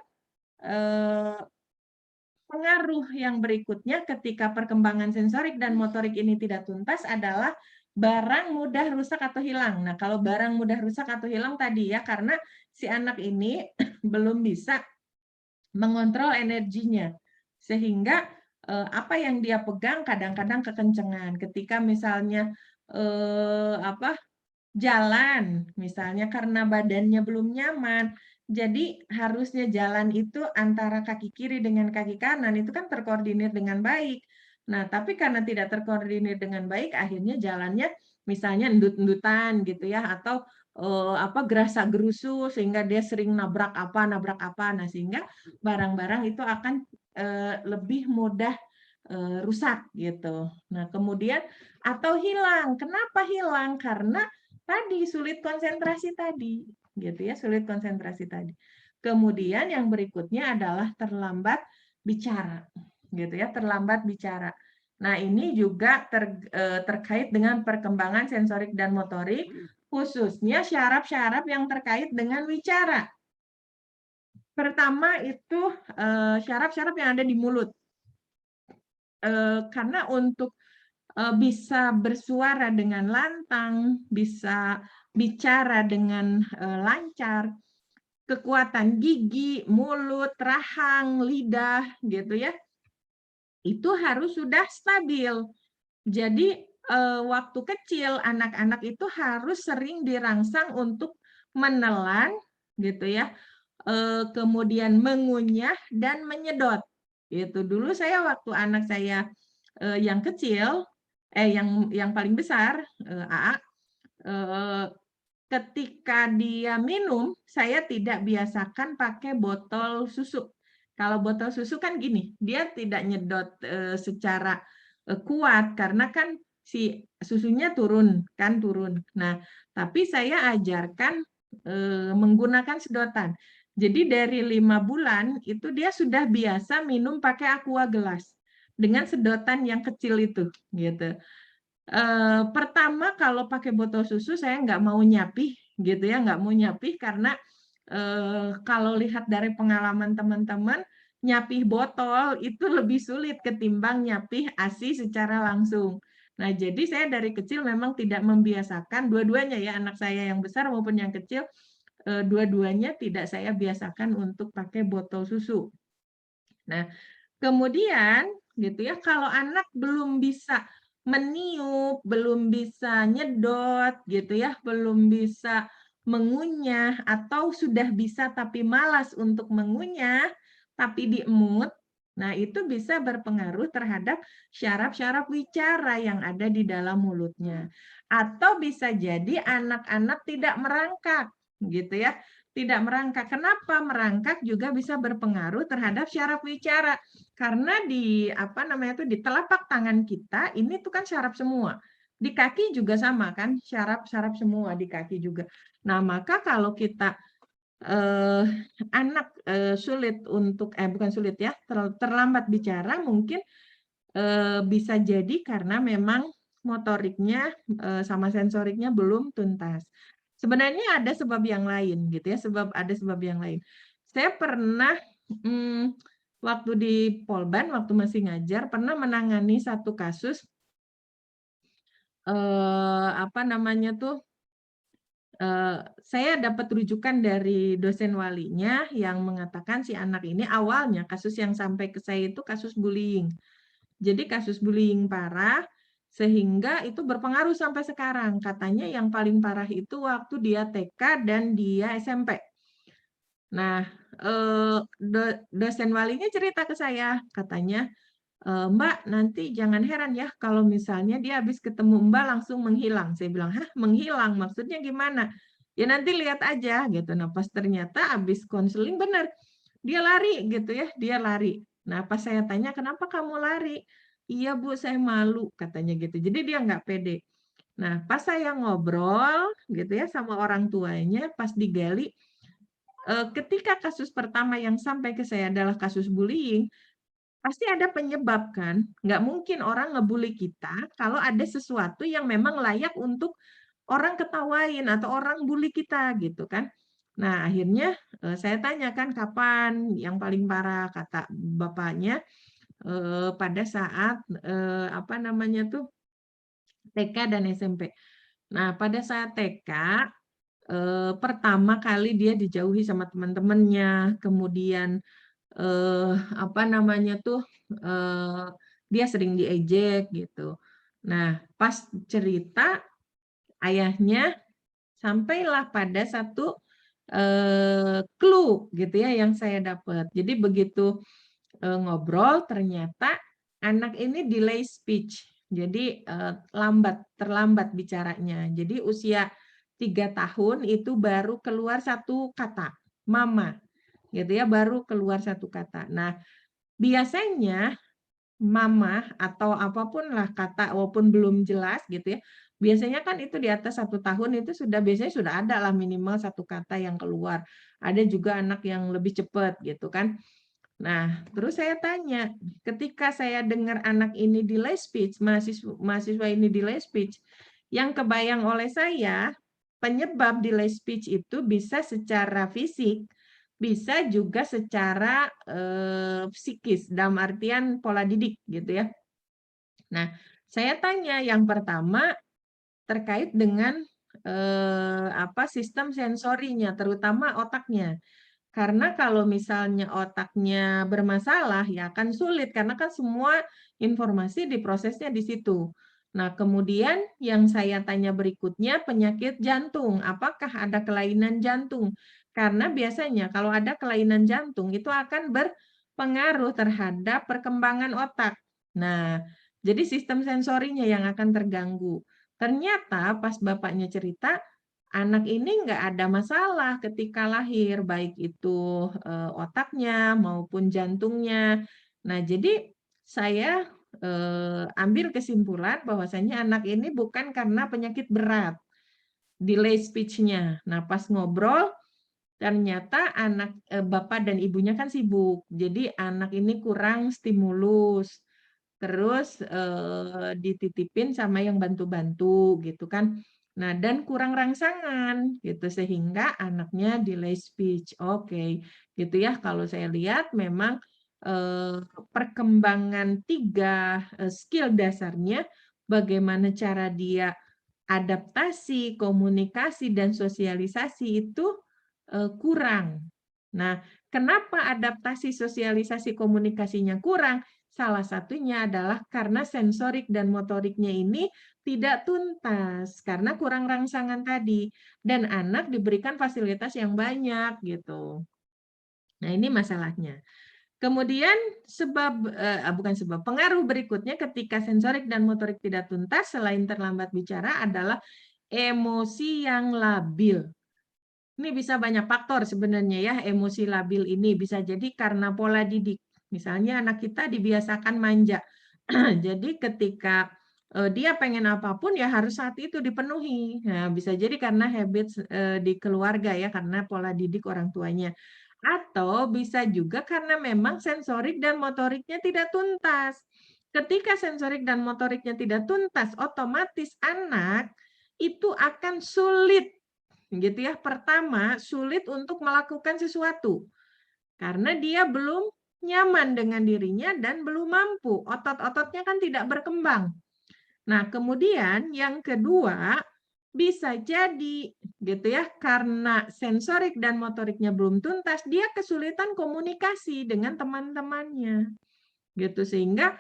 pengaruh yang berikutnya ketika perkembangan sensorik dan motorik ini tidak tuntas adalah barang mudah rusak atau hilang. Nah, kalau barang mudah rusak atau hilang tadi ya, karena si anak ini belum bisa mengontrol energinya. Sehingga apa yang dia pegang kadang-kadang kekencengan. Ketika misalnya jalan, misalnya karena badannya belum nyaman, jadi harusnya jalan itu antara kaki kiri dengan kaki kanan itu kan terkoordinir dengan baik. Nah, tapi karena tidak terkoordinir dengan baik, akhirnya jalannya misalnya endut-endutan gitu ya, atau gerasa-gerusu sehingga dia sering nabrak apa. Nah, sehingga barang-barang itu akan lebih mudah rusak gitu. Nah, kemudian atau hilang. Kenapa hilang? Karena tadi sulit konsentrasi tadi, gitu ya, sulit konsentrasi tadi. Kemudian yang berikutnya adalah terlambat bicara, gitu ya, terlambat bicara. Nah, ini juga terkait dengan perkembangan sensorik dan motorik, khususnya syaraf-syaraf yang terkait dengan wicara. Pertama itu syaraf-syaraf yang ada di mulut. Karena untuk bisa bersuara dengan lantang, bisa bicara dengan lancar, kekuatan gigi, mulut, rahang, lidah, gitu ya, itu harus sudah stabil. Jadi waktu kecil anak-anak itu harus sering dirangsang untuk menelan, gitu ya, kemudian mengunyah dan menyedot. Itu dulu saya waktu anak saya yang kecil, yang paling besar, AA, ketika dia minum, saya tidak biasakan pakai botol susu. Kalau botol susu kan gini, dia tidak nyedot secara kuat karena kan si susunya turun. Nah, tapi saya ajarkan menggunakan sedotan. Jadi dari 5 bulan itu dia sudah biasa minum pakai aqua gelas dengan sedotan yang kecil itu, gitu. Pertama kalau pakai botol susu saya nggak mau nyapih, gitu ya, nggak mau nyapih karena kalau lihat dari pengalaman teman-teman, nyapih botol itu lebih sulit ketimbang nyapih ASI secara langsung. Nah, jadi saya dari kecil memang tidak membiasakan dua-duanya ya, anak saya yang besar maupun yang kecil, dua-duanya tidak saya biasakan untuk pakai botol susu. Nah, kemudian gitu ya, kalau anak belum bisa meniup, belum bisa nyedot gitu ya, belum bisa mengunyah atau sudah bisa tapi malas untuk mengunyah, tapi diemut, nah itu bisa berpengaruh terhadap syaraf-syaraf wicara yang ada di dalam mulutnya. Atau bisa jadi anak-anak tidak merangkak gitu ya. Tidak merangkak. Kenapa? Merangkak juga bisa berpengaruh terhadap syaraf wicara. Karena di di telapak tangan kita ini tuh kan syaraf semua. Di kaki juga sama kan, syaraf-syaraf semua di kaki juga. Nah, maka kalau kita anak sulit untuk bukan sulit ya, terlambat bicara mungkin bisa jadi karena memang motoriknya sama sensoriknya belum tuntas. Sebenarnya ada sebab yang lain gitu ya, ada sebab yang lain. Saya pernah waktu di Polban, waktu masih ngajar, pernah menangani satu kasus saya dapat rujukan dari dosen walinya yang mengatakan si anak ini awalnya kasus yang sampai ke saya itu kasus bullying. Jadi kasus bullying parah sehingga itu berpengaruh sampai sekarang. Katanya yang paling parah itu waktu dia TK dan dia SMP. Nah, dosen walinya cerita ke saya, katanya, "Mbak, nanti jangan heran ya kalau misalnya dia habis ketemu Mbak langsung menghilang." Saya bilang, "Hah, menghilang? Maksudnya gimana?" "Ya nanti lihat aja," gitu. Nah, pas ternyata habis konseling benar, dia lari gitu ya, dia lari. Nah, pas saya tanya, "Kenapa kamu lari?" "Iya Bu, saya malu," katanya gitu. Jadi dia nggak pede. Nah, pas saya ngobrol gitu ya sama orang tuanya, pas digali, ketika kasus pertama yang sampai ke saya adalah kasus bullying, pasti ada penyebab kan. Nggak mungkin orang ngebully kita kalau ada sesuatu yang memang layak untuk orang ketawain atau orang bully kita gitu kan. Nah, akhirnya saya tanyakan kapan yang paling parah, kata bapaknya pada saat apa namanya tuh TK dan SMP. Nah, pada saat TK pertama kali dia dijauhi sama teman-temannya, kemudian apa namanya tuh dia sering diejek gitu. Nah, pas cerita ayahnya sampailah pada satu clue gitu ya yang saya dapat. Jadi begitu ngobrol ternyata anak ini delay speech. Jadi terlambat bicaranya. Jadi usia 3 tahun itu baru keluar satu kata, mama, gitu ya, baru keluar satu kata. Nah, biasanya mama atau apapun lah kata walaupun belum jelas gitu ya, biasanya kan itu di atas 1 tahun itu biasanya sudah ada lah minimal satu kata yang keluar. Ada juga anak yang lebih cepat gitu kan. Nah, terus saya tanya, ketika saya dengar anak ini delay speech, mahasiswa ini delay speech, yang kebayang oleh saya, penyebab delay speech itu bisa secara fisik, bisa juga secara psikis, dalam artian pola didik gitu ya. Nah, saya tanya yang pertama terkait dengan sistem sensorinya, terutama otaknya. Karena kalau misalnya otaknya bermasalah, ya akan sulit karena kan semua informasi diprosesnya di situ. Nah, kemudian yang saya tanya berikutnya penyakit jantung. Apakah ada kelainan jantung? Karena biasanya kalau ada kelainan jantung itu akan berpengaruh terhadap perkembangan otak. Nah, jadi sistem sensorinya yang akan terganggu. Ternyata pas bapaknya cerita, anak ini nggak ada masalah ketika lahir, baik itu otaknya maupun jantungnya. Nah, jadi saya ambil kesimpulan bahwasanya anak ini bukan karena penyakit berat, delay speech-nya. Nah, pas ngobrol, ternyata bapak dan ibunya kan sibuk, jadi anak ini kurang stimulus. Terus dititipin sama yang bantu-bantu gitu kan. Nah, dan kurang rangsangan gitu sehingga anaknya delay speech. Oke, gitu ya. Kalau saya lihat memang perkembangan 3 skill dasarnya bagaimana cara dia adaptasi, komunikasi dan sosialisasi itu kurang. Nah, kenapa adaptasi, sosialisasi, komunikasinya kurang? Salah satunya adalah karena sensorik dan motoriknya ini tidak tuntas, karena kurang rangsangan tadi. Dan anak diberikan fasilitas yang banyak, gitu. Nah, ini masalahnya. Kemudian pengaruh berikutnya ketika sensorik dan motorik tidak tuntas, selain terlambat bicara adalah emosi yang labil. Ini bisa banyak faktor sebenarnya ya, emosi labil ini bisa jadi karena pola didik. Misalnya anak kita dibiasakan manja. Jadi ketika dia pengen apapun ya harus saat itu dipenuhi. Nah, bisa jadi karena habit di keluarga ya, karena pola didik orang tuanya. Atau bisa juga karena memang sensorik dan motoriknya tidak tuntas. Ketika sensorik dan motoriknya tidak tuntas, otomatis anak itu akan sulit gitu ya. Pertama, sulit untuk melakukan sesuatu karena dia belum nyaman dengan dirinya dan belum mampu. Otot-ototnya kan tidak berkembang. Nah, kemudian yang kedua, bisa jadi gitu ya, karena sensorik dan motoriknya belum tuntas, dia kesulitan komunikasi dengan teman-temannya. Gitu sehingga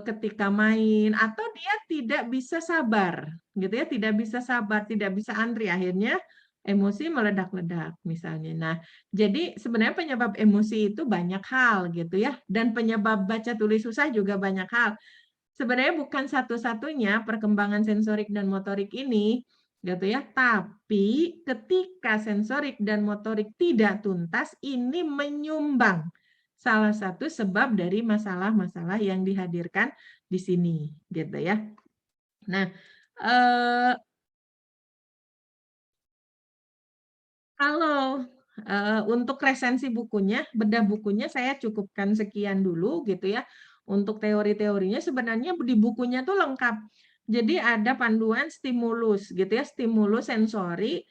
ketika main atau dia tidak bisa sabar, gitu ya, tidak bisa sabar, tidak bisa antri, akhirnya emosi meledak-ledak misalnya. Nah, jadi sebenarnya penyebab emosi itu banyak hal gitu ya, dan penyebab baca tulis susah juga banyak hal. Sebenarnya bukan satu-satunya perkembangan sensorik dan motorik ini, gitu ya. Tapi ketika sensorik dan motorik tidak tuntas, ini menyumbang salah satu sebab dari masalah-masalah yang dihadirkan di sini, gitu ya. Nah, Eee, kalau, untuk resensi bukunya, bedah bukunya saya cukupkan sekian dulu gitu ya. Untuk teori-teorinya sebenarnya di bukunya tuh lengkap. Jadi ada panduan stimulus gitu ya, stimulus sensori,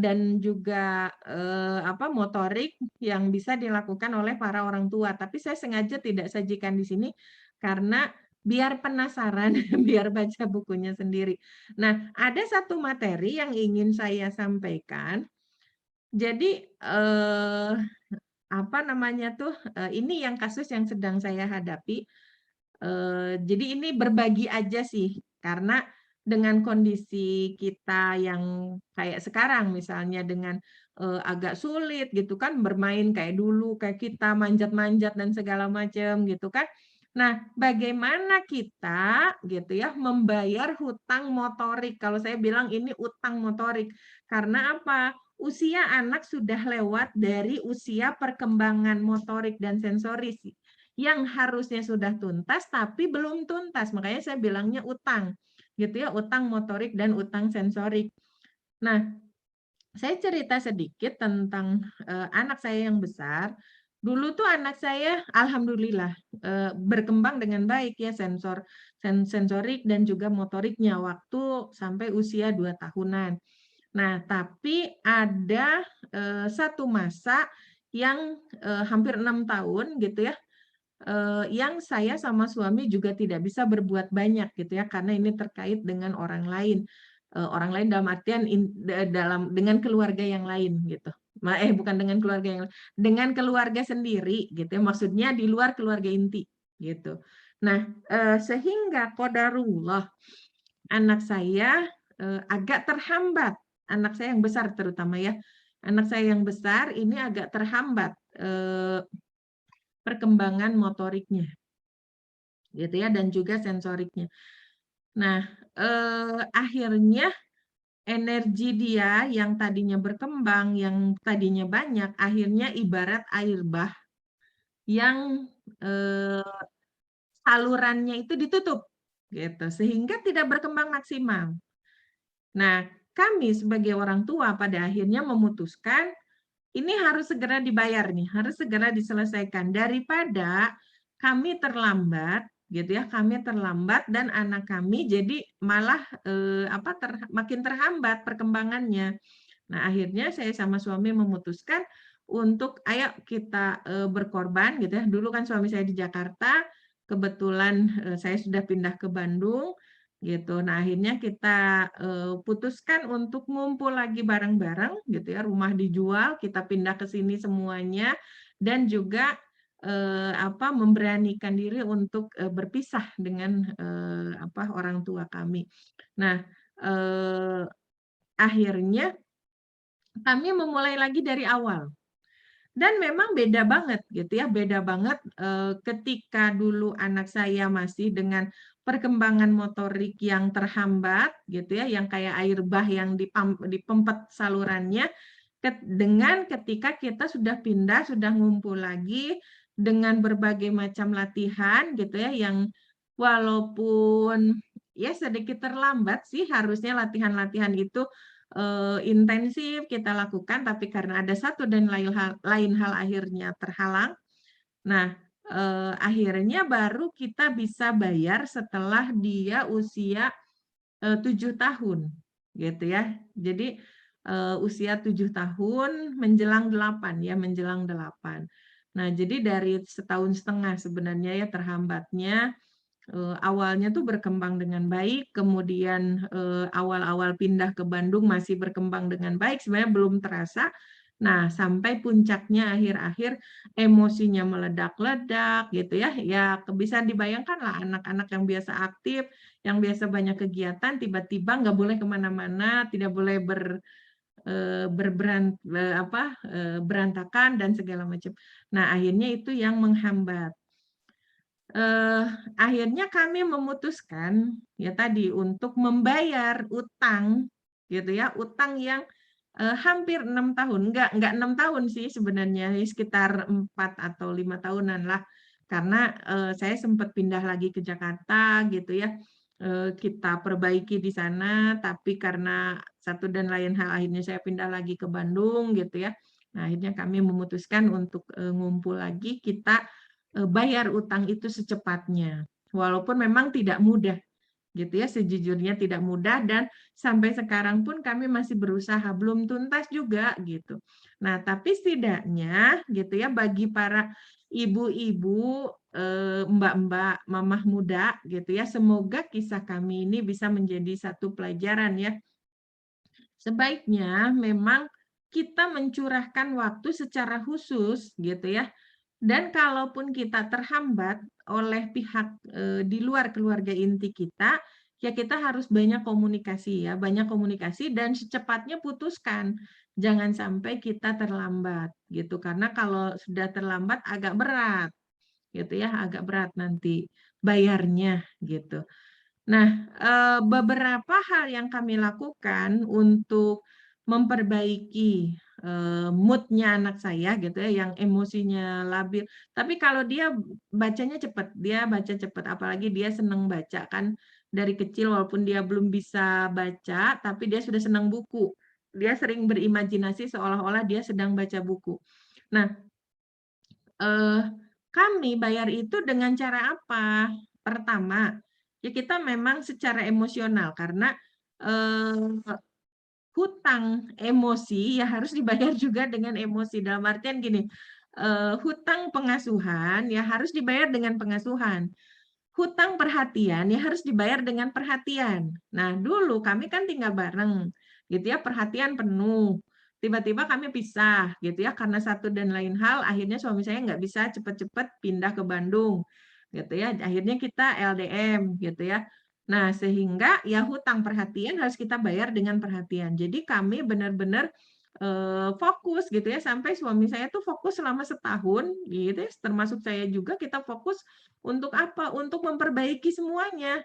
dan juga, motorik yang bisa dilakukan oleh para orang tua. Tapi saya sengaja tidak sajikan di sini karena biar penasaran, biar baca bukunya sendiri. Nah, ada satu materi yang ingin saya sampaikan. Jadi, ini yang kasus yang sedang saya hadapi. Jadi ini berbagi aja sih, karena dengan kondisi kita yang kayak sekarang misalnya dengan, agak sulit gitu kan bermain kayak dulu, kayak kita manjat-manjat dan segala macam gitu kan. Nah, bagaimana kita gitu ya membayar hutang motorik, kalau saya bilang ini utang motorik. Karena apa? Usia anak sudah lewat dari usia perkembangan motorik dan sensoris yang harusnya sudah tuntas tapi belum tuntas, makanya saya bilangnya utang, gitu ya, utang motorik dan utang sensorik. Nah, saya cerita sedikit tentang, anak saya yang besar. Dulu tuh anak saya alhamdulillah, berkembang dengan baik ya sensorik dan juga motoriknya waktu sampai usia 2 tahunan. Nah, tapi ada, satu masa yang, hampir 6 tahun gitu ya, yang saya sama suami juga tidak bisa berbuat banyak gitu ya, karena ini terkait dengan orang lain. Orang lain dalam artian dengan keluarga yang lain gitu. Bukan dengan keluarga yang lain, dengan keluarga sendiri gitu ya, maksudnya di luar keluarga inti gitu. Nah, sehingga qadarullah anak saya, agak terhambat, anak saya yang besar terutama ya, anak saya yang besar ini agak terhambat, perkembangan motoriknya, gitu ya, dan juga sensoriknya. Nah, akhirnya energi dia yang tadinya berkembang, yang tadinya banyak, akhirnya ibarat air bah yang, salurannya itu ditutup, gitu, sehingga tidak berkembang maksimal. Nah, kami sebagai orang tua pada akhirnya memutuskan ini harus segera dibayar nih, harus segera diselesaikan daripada kami terlambat gitu ya, kami terlambat dan anak kami jadi malah, makin terhambat perkembangannya. Nah, akhirnya saya sama suami memutuskan untuk ayo kita, berkorban gitu ya. Dulu kan suami saya di Jakarta, kebetulan, saya sudah pindah ke Bandung gitu. Nah, akhirnya kita, putuskan untuk ngumpul lagi bareng-bareng gitu ya, rumah dijual, kita pindah ke sini semuanya dan juga, memberanikan diri untuk, berpisah dengan, orang tua kami. Nah, eee, akhirnya kami memulai lagi dari awal. Dan memang beda banget gitu ya, beda banget, ketika dulu anak saya masih dengan perkembangan motorik yang terhambat gitu ya, yang kayak air bah yang dipempet salurannya, dengan ketika kita sudah pindah, sudah ngumpul lagi dengan berbagai macam latihan gitu ya, yang walaupun ya sedikit terlambat sih harusnya latihan-latihan itu intensif kita lakukan, tapi karena ada satu dan lain hal akhirnya terhalang. Nah, akhirnya baru kita bisa bayar setelah dia usia, 7 tahun, gitu ya. Jadi, usia 7 tahun menjelang 8 ya, menjelang 8. Nah, jadi dari setahun setengah sebenarnya ya terhambatnya. Awalnya tuh berkembang dengan baik, kemudian, awal-awal pindah ke Bandung masih berkembang dengan baik, sebenarnya belum terasa. Nah, sampai puncaknya akhir-akhir emosinya meledak-ledak gitu ya, ya bisa dibayangkan lah anak-anak yang biasa aktif, yang biasa banyak kegiatan, tiba-tiba nggak boleh kemana-mana, tidak boleh berantakan dan segala macam. Nah, akhirnya itu yang menghambat. Eee, Akhirnya kami memutuskan, ya tadi, untuk membayar utang, gitu ya, utang yang, hampir 6 tahun, enggak 6 tahun sih sebenarnya, sekitar 4 atau 5 tahunan lah. Karena, saya sempat pindah lagi ke Jakarta gitu ya, kita perbaiki di sana, tapi karena satu dan lain hal akhirnya saya pindah lagi ke Bandung gitu ya. Nah, akhirnya kami memutuskan untuk ngumpul lagi, kita bayar utang itu secepatnya. Walaupun memang tidak mudah gitu ya, sejujurnya tidak mudah, dan sampai sekarang pun kami masih berusaha, belum tuntas juga gitu. Nah, tapi setidaknya gitu ya, bagi para ibu-ibu, mbak-mbak, mamah muda gitu ya, semoga kisah kami ini bisa menjadi satu pelajaran ya. Sebaiknya memang kita mencurahkan waktu secara khusus gitu ya, dan kalaupun kita terhambat oleh pihak di luar keluarga inti kita, ya kita harus banyak komunikasi ya, banyak komunikasi dan secepatnya putuskan. Jangan sampai kita terlambat gitu, karena kalau sudah terlambat agak berat gitu ya, agak berat nanti bayarnya gitu. Nah, beberapa hal yang kami lakukan untuk memperbaiki, mood-nya anak saya gitu ya, yang emosinya labil. Tapi kalau dia bacanya cepat, dia baca cepat, apalagi dia senang baca kan dari kecil walaupun dia belum bisa baca, tapi dia sudah senang buku. Dia sering berimajinasi seolah-olah dia sedang baca buku. Nah, eee, kami bayar itu dengan cara apa? Pertama, ya kita memang secara emosional karena, eee, hutang emosi ya harus dibayar juga dengan emosi. Dalam artian gini, hutang pengasuhan ya harus dibayar dengan pengasuhan. Hutang perhatian ya harus dibayar dengan perhatian. Nah, dulu kami kan tinggal bareng, gitu ya, perhatian penuh. Tiba-tiba kami pisah, gitu ya, karena satu dan lain hal, akhirnya suami saya nggak bisa cepet-cepet pindah ke Bandung, gitu ya. Akhirnya kita LDM, gitu ya. Nah, sehingga ya hutang perhatian harus kita bayar dengan perhatian. Jadi kami benar-benar fokus gitu ya, sampai suami saya tuh fokus selama setahun, gitu ya, termasuk saya juga, kita fokus untuk apa? Untuk memperbaiki semuanya,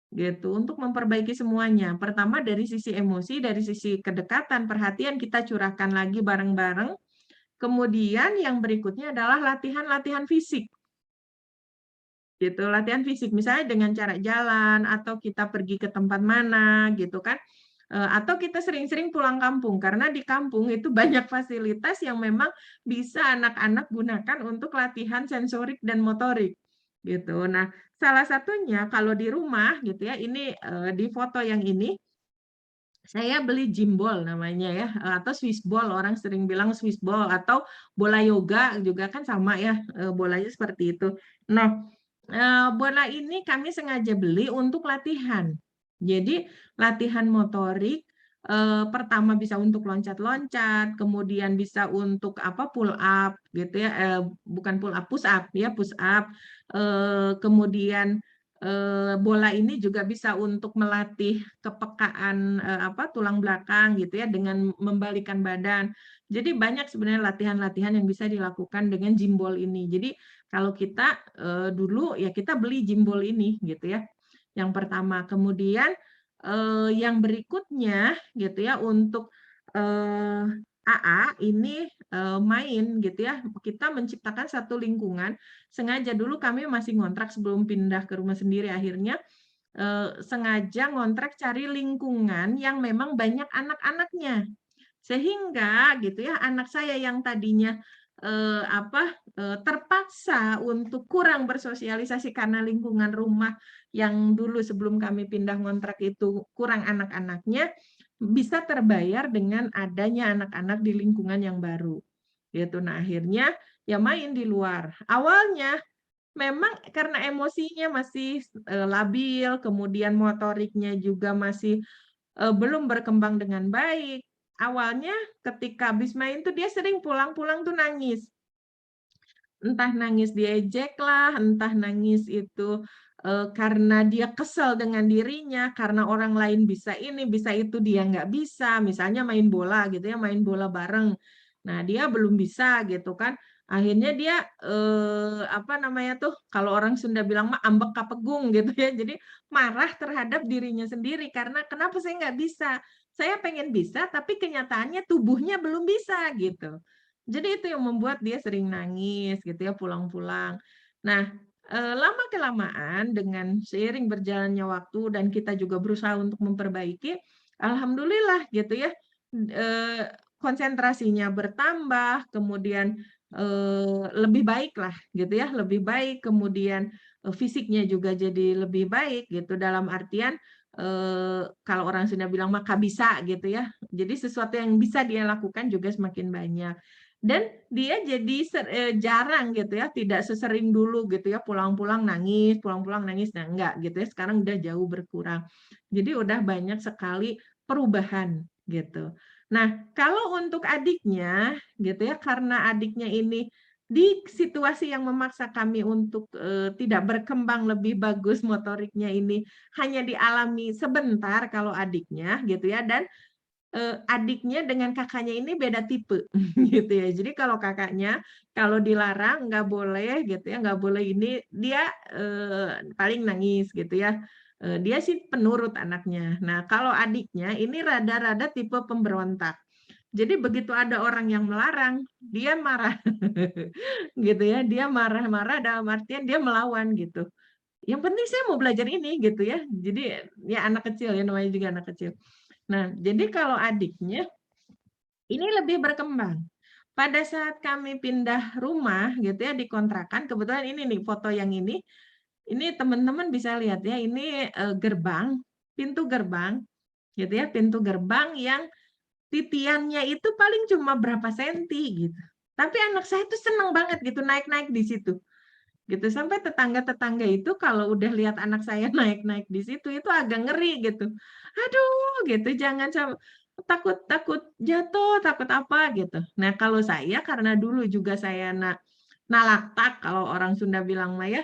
gitu. Untuk memperbaiki semuanya. Pertama dari sisi emosi, dari sisi kedekatan, perhatian kita curahkan lagi bareng-bareng. Kemudian yang berikutnya adalah latihan-latihan fisik. Gitu, latihan fisik. Misalnya dengan cara jalan atau kita pergi ke tempat mana gitu kan. Atau kita sering-sering pulang kampung karena di kampung itu banyak fasilitas yang memang bisa anak-anak gunakan untuk latihan sensorik dan motorik gitu. Nah, salah satunya kalau di rumah gitu ya, ini di foto yang ini saya beli gym ball namanya ya, atau Swiss ball, orang sering bilang Swiss ball, atau bola yoga juga kan sama ya, bolanya seperti itu. Nah, bola ini kami sengaja beli untuk latihan. Jadi latihan motorik, pertama bisa untuk loncat-loncat, kemudian bisa untuk apa, pull up gitu ya, bukan pull up, push up ya, push up, kemudian bola ini juga bisa untuk melatih kepekaan, apa, tulang belakang gitu ya, dengan membalikan badan. Jadi banyak sebenarnya latihan-latihan yang bisa dilakukan dengan gym ball ini. Jadi kalau kita, dulu ya kita beli gym ball ini gitu ya, yang pertama. Kemudian, yang berikutnya gitu ya, untuk, AA ini, main gitu ya, kita menciptakan satu lingkungan. Sengaja dulu kami masih ngontrak sebelum pindah ke rumah sendiri, akhirnya sengaja ngontrak cari lingkungan yang memang banyak anak-anaknya. Sehingga gitu ya, anak saya yang tadinya, terpaksa untuk kurang bersosialisasi karena lingkungan rumah yang dulu sebelum kami pindah ngontrak itu kurang anak-anaknya, bisa terbayar dengan adanya anak-anak di lingkungan yang baru, gitu. Nah, akhirnya ya main di luar. Awalnya memang karena emosinya masih, labil, kemudian motoriknya juga masih, belum berkembang dengan baik. Awalnya ketika habis main tuh dia sering pulang-pulang tuh nangis. Entah nangis diejek lah, entah nangis itu, karena dia kesel dengan dirinya, karena orang lain bisa ini, bisa itu, dia nggak bisa. Misalnya main bola gitu ya, main bola bareng. Nah, dia belum bisa gitu kan. Akhirnya dia, apa namanya tuh, kalau orang Sunda bilang mah ambek kapegung gitu ya. Jadi marah terhadap dirinya sendiri karena, "Kenapa saya nggak bisa? Saya pengen bisa, tapi kenyataannya tubuhnya belum bisa," gitu. Jadi itu yang membuat dia sering nangis gitu ya pulang-pulang. Nah, lama-kelamaan dengan seiring berjalannya waktu dan kita juga berusaha untuk memperbaiki, alhamdulillah gitu ya, konsentrasinya bertambah, kemudian, lebih baik lah gitu ya, lebih baik, kemudian, fisiknya juga jadi lebih baik gitu, dalam artian, kalau orang Sunda bilang mah kabisa gitu ya. Jadi sesuatu yang bisa dia lakukan juga semakin banyak. Dan dia jadi jarang gitu ya, tidak sesering dulu gitu ya, pulang-pulang nangis, nah enggak gitu ya, sekarang udah jauh berkurang. Jadi udah banyak sekali perubahan gitu. Nah, kalau untuk adiknya gitu ya, karena adiknya ini di situasi yang memaksa kami untuk, tidak berkembang lebih bagus motoriknya ini hanya dialami sebentar kalau adiknya gitu ya, dan adiknya dengan kakaknya ini beda tipe gitu ya. Jadi kalau kakaknya, kalau dilarang nggak boleh gitu ya, nggak boleh ini, dia, paling nangis gitu ya. Dia sih penurut anaknya. Nah, kalau adiknya ini rada-rada tipe pemberontak. Jadi begitu ada orang yang melarang, dia marah gitu ya, dia marah-marah dalam artian dia melawan gitu. Yang penting saya mau belajar ini gitu ya. Jadi ya anak kecil ya, namanya juga anak kecil. Nah, jadi kalau adiknya ini lebih berkembang. Pada saat kami pindah rumah gitu ya di kontrakan, kebetulan ini nih foto yang ini teman-teman bisa lihat ya, ini, gerbang, pintu gerbang gitu ya, pintu gerbang yang titiannya itu paling cuma berapa senti gitu. Tapi anak saya tuh seneng banget gitu naik-naik di situ, gitu. Sampai tetangga-tetangga itu kalau udah lihat anak saya naik-naik di situ, itu agak ngeri gitu. "Aduh," gitu, "jangan takut takut jatuh, takut apa," gitu. Nah, kalau saya karena dulu juga saya nalaktak kalau orang Sunda bilang mah ya,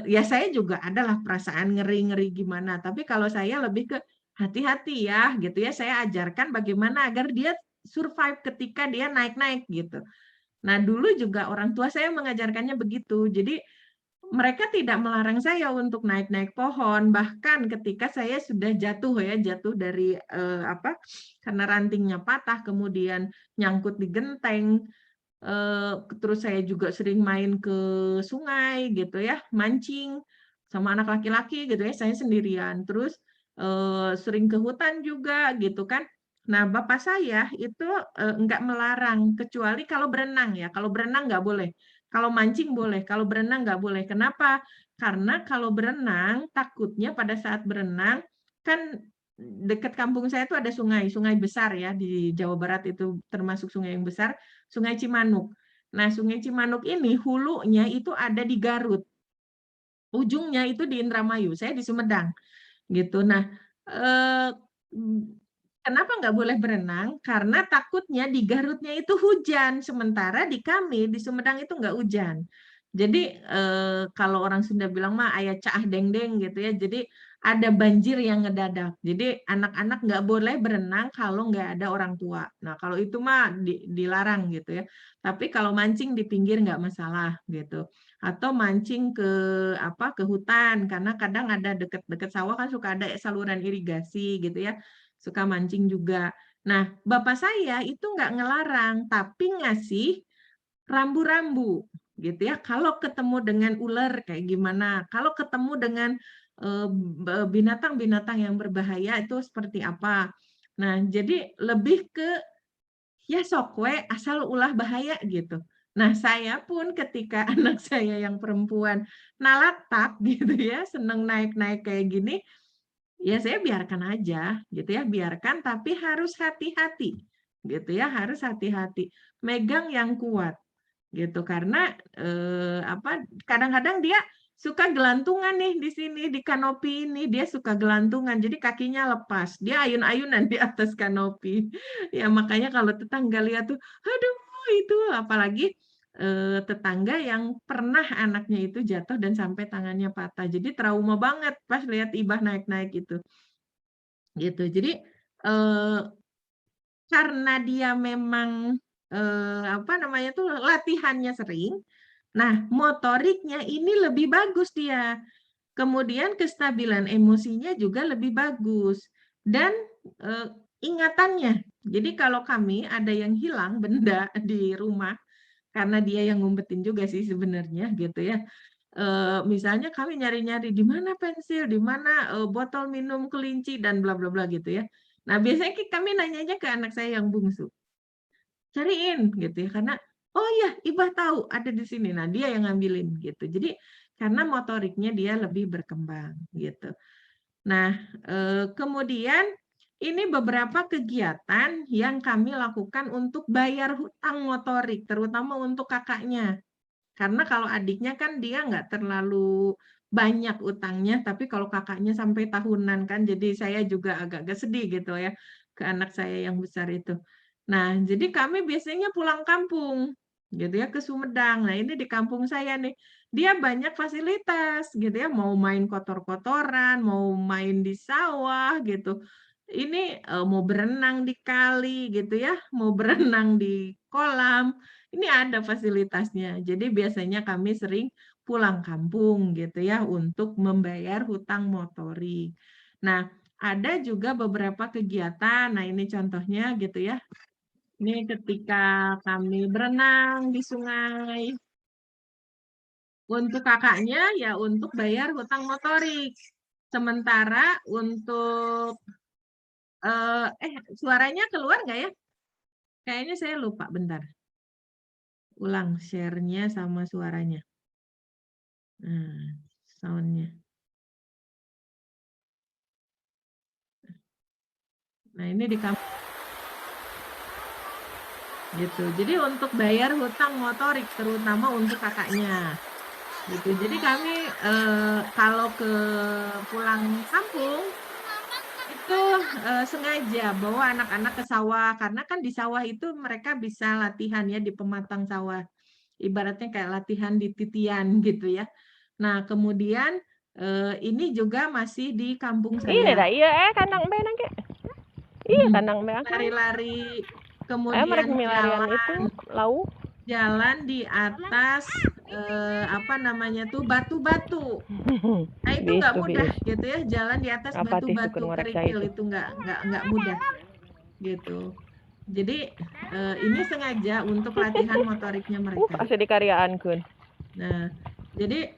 ya saya juga adalah perasaan ngeri-ngeri gimana, tapi kalau saya lebih ke hati-hati ya, gitu ya, saya ajarkan bagaimana agar dia survive ketika dia naik-naik gitu. Nah, dulu juga orang tua saya mengajarkannya begitu. Jadi mereka tidak melarang saya untuk naik-naik pohon, bahkan ketika saya sudah jatuh ya, jatuh dari, karena rantingnya patah, kemudian nyangkut di genteng, terus saya juga sering main ke sungai gitu ya, mancing sama anak laki-laki gitu ya, saya sendirian. Terus, sering ke hutan juga gitu kan. Nah, bapak saya itu, enggak melarang, kecuali kalau berenang ya, kalau berenang nggak boleh. Kalau mancing boleh, kalau berenang nggak boleh. Kenapa? Karena kalau berenang, takutnya pada saat berenang, kan dekat kampung saya itu ada sungai, sungai besar ya, di Jawa Barat itu termasuk sungai yang besar, Sungai Cimanuk. Nah, Sungai Cimanuk ini hulunya itu ada di Garut, ujungnya itu di Indramayu, saya di Sumedang, gitu. Nah, eee, kenapa nggak boleh berenang? Karena takutnya di Garutnya itu hujan, sementara di kami, di Sumedang itu nggak hujan. Jadi, kalau orang Sunda bilang mah aya caah dengdeng gitu ya, jadi ada banjir yang ngedadak. Jadi anak-anak nggak boleh berenang kalau nggak ada orang tua. Nah, kalau itu mah dilarang gitu ya. Tapi kalau mancing di pinggir nggak masalah gitu. Atau mancing ke ke hutan, karena kadang ada deket-deket sawah kan suka ada saluran irigasi gitu ya, suka mancing juga. Nah, bapak saya itu nggak ngelarang, tapi ngasih rambu-rambu gitu ya, kalau ketemu dengan ular kayak gimana, kalau ketemu dengan, binatang-binatang yang berbahaya itu seperti apa. Nah, jadi lebih ke ya sok we, asal ulah bahaya gitu. Nah, saya pun ketika anak saya yang perempuan nalaktak gitu ya, seneng naik-naik kayak gini, ya saya biarkan aja gitu ya, biarkan tapi harus hati-hati gitu ya, harus hati-hati. Megang yang kuat gitu. Karena, kadang-kadang dia suka gelantungan nih di sini, di kanopi ini, dia suka gelantungan, jadi kakinya lepas, dia ayun-ayunan di atas kanopi. Ya makanya kalau tetangga lihat tuh, aduh itu apalagi, tetangga yang pernah anaknya itu jatuh dan sampai tangannya patah. Jadi trauma banget pas lihat Ibah naik-naik itu, gitu. Jadi, eee karena dia memang, latihannya sering, nah motoriknya ini lebih bagus dia. Kemudian kestabilan emosinya juga lebih bagus dan, eee, ingatannya. Jadi kalau kami ada yang hilang benda di rumah, karena dia yang ngumpetin juga sih sebenarnya gitu ya. misalnya kami nyari-nyari di mana pensil, di mana botol minum kelinci dan bla bla bla gitu ya. Nah, biasanya kami nanyanya ke anak saya yang bungsu. Cariin gitu ya, karena oh ya Ibah tahu ada di sini. Nah, dia yang ngambilin gitu. Jadi karena motoriknya dia lebih berkembang gitu. Nah, kemudian ini beberapa kegiatan yang kami lakukan untuk bayar hutang motorik, terutama untuk kakaknya. Karena kalau adiknya kan dia nggak terlalu banyak utangnya, tapi kalau kakaknya sampai tahunan kan, jadi saya juga agak-agak sedih gitu ya ke anak saya yang besar itu. Nah, jadi kami biasanya pulang kampung gitu ya ke Sumedang. Nah, ini di kampung saya nih, dia banyak fasilitas gitu ya, mau main kotor-kotoran, mau main di sawah gitu. Ini mau berenang di kali gitu ya, mau berenang di kolam. Ini ada fasilitasnya. Jadi biasanya kami sering pulang kampung gitu ya untuk membayar hutang motorik. Nah, ada juga beberapa kegiatan. Nah, ini contohnya gitu ya. Ini ketika kami berenang di sungai. Untuk kakaknya ya untuk bayar hutang motorik. Sementara untuk suaranya keluar nggak ya? Kayaknya saya lupa bentar. Ulang share-nya sama suaranya. Nah, sound-nya. Nah, ini di kampung gitu. Jadi untuk bayar hutang motorik terutama untuk kakaknya. Gitu. Jadi kami kalau ke pulang kampung itu sengaja bawa anak-anak ke sawah karena kan di sawah itu mereka bisa latihan ya di pematang sawah. Ibaratnya kayak latihan di titian gitu ya. Nah, kemudian ini juga masih di kampung Ini saya. dah, iya kandang be nang ke. Iya kandang be akang. Lari-lari, Mereka kemudian milarian itu lau. jalan di atas apa namanya tuh batu-batu. Nah, itu nggak Bisu mudah bis. gitu ya, jalan di atas Apa tih batu-batu sukun ngorek saya kerikil itu nggak mudah gitu. Jadi ini sengaja untuk latihan motoriknya mereka. Asa dikaryaan-keun. Nah, jadi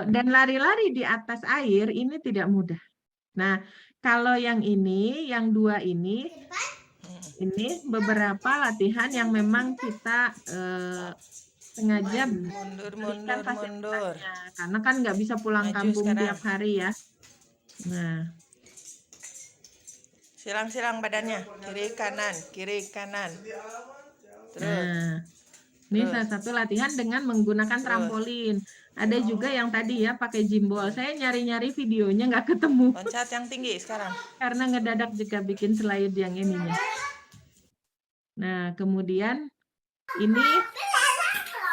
dan lari-lari di atas air ini tidak mudah. Nah, kalau yang ini, yang dua ini beberapa latihan yang memang kita sengaja berikan fasilitasnya. Karena kan nggak bisa pulang Maju kampung sekarang. tiap hari ya. Nah, Silang-silang badannya, kiri kanan, kiri kanan. Terus, nah, ini salah satu latihan dengan menggunakan trampolin. Ada juga yang tadi ya pakai gimbal. Saya nyari-nyari videonya nggak ketemu. loncat yang tinggi sekarang. Karena ngedadak juga bikin slide yang ininya. Nah, kemudian ini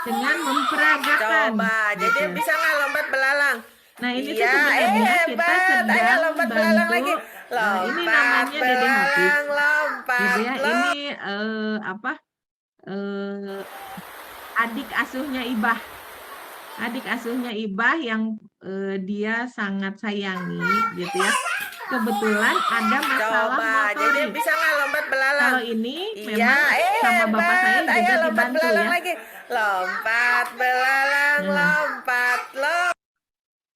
dengan memperagakan. Coba, jadi gitu. bisa nggak lompat belalang? Nah, ini tuh Iya, sebenarnya kita hebat. Ayo sedang lompat belalang bantu. lagi. Ini namanya Dede Hafiz. Lompat. Gitu ya. Ini apa? Adik asuhnya Ibah. Adik asuhnya Ibah yang dia sangat sayangi, gitu ya. Kebetulan ada masalah Coba, jadi motorik. bisa nggak lompat belalang? Kalau ini Iya, memang sama bapak saya hebat. juga Ayo lompat dibantu belalang ya. lagi. Lompat belalang, lompat.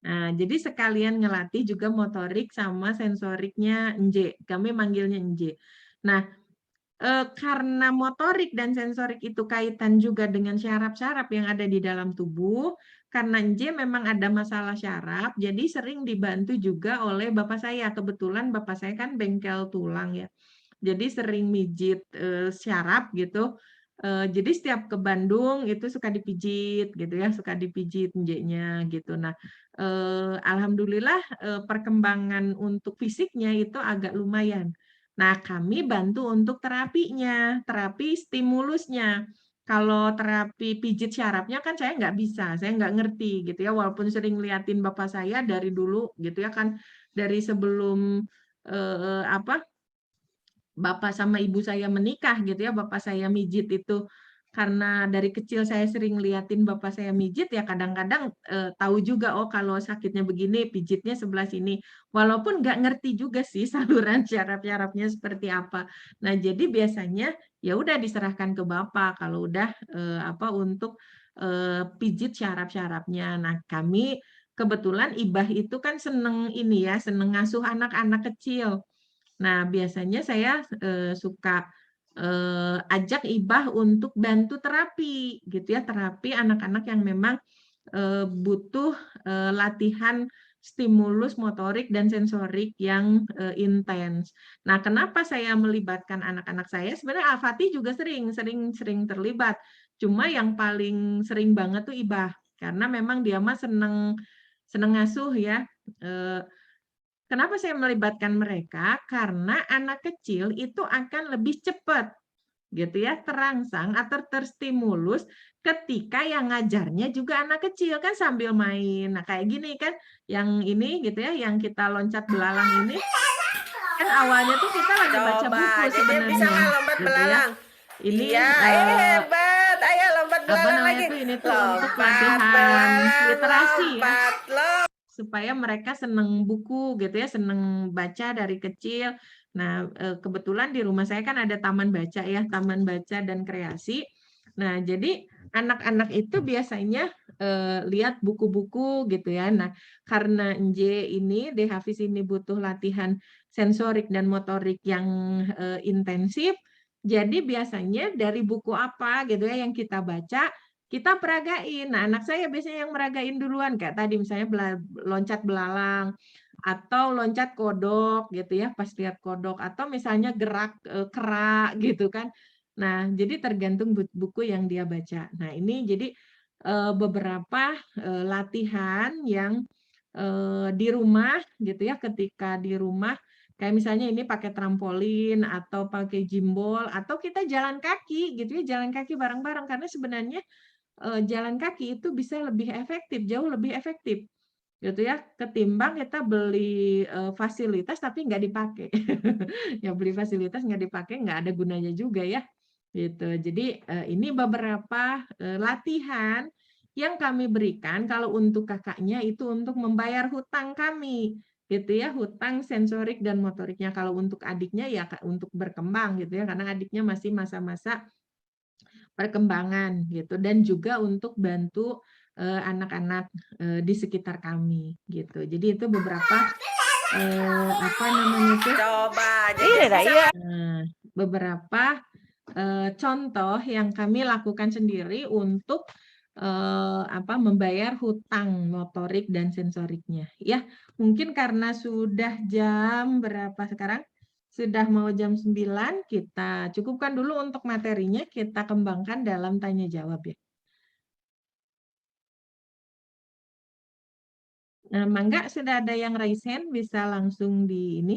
Nah, jadi sekalian ngelatih juga motorik sama sensoriknya Nje. Kami manggilnya Nje. Nah, karena motorik dan sensorik itu kaitan juga dengan syaraf-syaraf yang ada di dalam tubuh, karena Nje memang ada masalah syaraf, jadi sering dibantu juga oleh bapak saya. Kebetulan bapak saya kan bengkel tulang ya. Jadi sering mijit syaraf gitu. Jadi setiap ke Bandung itu suka dipijit gitu ya, suka dipijit Nje-nya gitu. Nah, alhamdulillah perkembangan untuk fisiknya itu agak lumayan. Nah, kami bantu untuk terapinya, terapi stimulusnya. Kalau terapi pijit syarafnya kan saya nggak bisa, saya nggak ngerti gitu ya. Walaupun sering liatin bapak saya dari dulu gitu ya kan, dari sebelum apa bapak sama ibu saya menikah gitu ya, bapak saya mijit itu karena dari kecil saya sering liatin bapak saya mijit ya kadang-kadang tahu juga oh kalau sakitnya begini pijitnya sebelah sini walaupun nggak ngerti juga sih saluran syaraf-syarafnya seperti apa. Nah, jadi biasanya ya udah diserahkan ke bapak kalau udah apa untuk pijit syaraf-syarafnya. Nah, kami kebetulan Ibah itu kan seneng ini ya, seneng ngasuh anak-anak kecil. Nah, biasanya saya suka ajak Ibah untuk bantu terapi gitu ya, terapi anak-anak yang memang butuh latihan stimulus motorik dan sensorik yang intens. Nah, kenapa saya melibatkan anak-anak saya? Sebenarnya Al-Fatih juga sering terlibat. Cuma yang paling sering banget tuh Ibah, karena memang dia mah seneng ngasuh ya. Kenapa saya melibatkan mereka? Karena anak kecil itu akan lebih cepat gitu ya, terangsang atau terstimulus ketika yang ngajarnya juga anak kecil kan sambil main. Nah, kayak gini kan yang ini gitu ya, yang kita loncat belalang ini kan awalnya tuh kita lagi baca buku Coba, Dede bisa sebenarnya nggak lompat gitu ya. belalang? Ini Iya, hebat. Ayo lompat apa belalang namanya lagi. tuh ini tuh untuk Lompat latihan belalang, literasi ya, lompat, supaya mereka seneng buku gitu ya, seneng baca dari kecil. Nah, kebetulan di rumah saya kan ada taman baca ya, taman baca dan kreasi. Nah, jadi anak-anak itu biasanya lihat buku-buku gitu ya. Nah, karena De Hafiz ini butuh latihan sensorik dan motorik yang intensif, jadi biasanya dari buku apa gitu ya yang kita baca, kita peragain. Nah, anak saya biasanya yang meragain duluan, kayak tadi misalnya loncat belalang, atau loncat kodok gitu ya, pas lihat kodok, atau misalnya gerak kera gitu kan. Nah, jadi tergantung buku yang dia baca. Nah, ini jadi beberapa latihan yang di rumah gitu ya, ketika di rumah kayak misalnya ini pakai trampolin atau pakai gimbal atau kita jalan kaki gitu ya, jalan kaki bareng-bareng, karena sebenarnya jalan kaki itu bisa lebih efektif, jauh lebih efektif gitu ya, ketimbang kita beli fasilitas tapi nggak dipakai. Ya beli fasilitas nggak dipakai, nggak ada gunanya juga ya gitu. Jadi ini beberapa latihan yang kami berikan. Kalau untuk kakaknya itu untuk membayar hutang kami gitu ya, hutang sensorik dan motoriknya. Kalau untuk adiknya ya untuk berkembang gitu ya, karena adiknya masih masa-masa perkembangan gitu, dan juga untuk bantu anak-anak di sekitar kami gitu. Jadi itu beberapa apa namanya tuh? coba. Ini dah, iya. Beberapa contoh yang kami lakukan sendiri untuk apa membayar hutang motorik dan sensoriknya. Ya, mungkin karena sudah jam berapa sekarang? Sudah mau jam 9, kita cukupkan dulu untuk materinya, kita kembangkan dalam tanya jawab ya. Nah, Mangga sudah ada yang raise hand, bisa langsung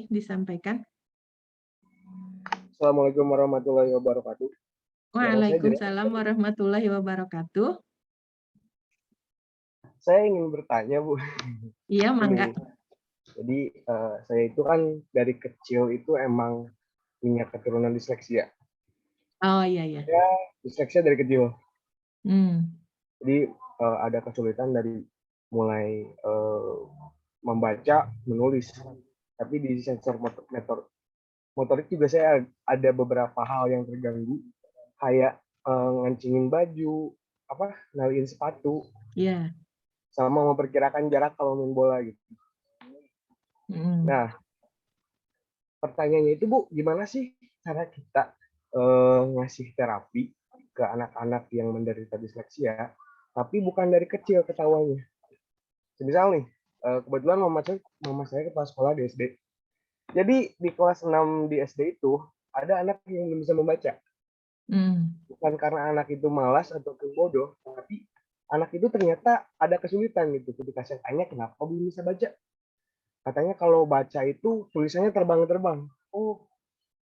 disampaikan. Assalamualaikum warahmatullahi wabarakatuh. Waalaikumsalam warahmatullahi wabarakatuh. Saya ingin bertanya, Bu. Iya, Mangga. Jadi saya itu kan dari kecil itu emang punya keturunan disleksia. Oh iya ya. Ya, disleksia dari kecil. Jadi ada kesulitan dari mulai membaca, menulis. Tapi di sensor motorik juga saya ada beberapa hal yang terganggu, kayak ngancingin baju, ngaliin sepatu, sama memperkirakan jarak kalau main bola gitu. Nah, pertanyaannya itu Bu, gimana sih cara kita ngasih terapi ke anak-anak yang menderita disleksia, tapi bukan dari kecil ketawanya. Misal nih, kebetulan mama saya kepala sekolah di SD. Jadi di kelas 6 di SD itu ada anak yang belum bisa membaca. Bukan karena anak itu malas atau bodoh, tapi anak itu ternyata ada kesulitan gitu. Ketika saya tanya kenapa belum bisa baca, katanya kalau baca itu tulisannya terbang-terbang. Oh,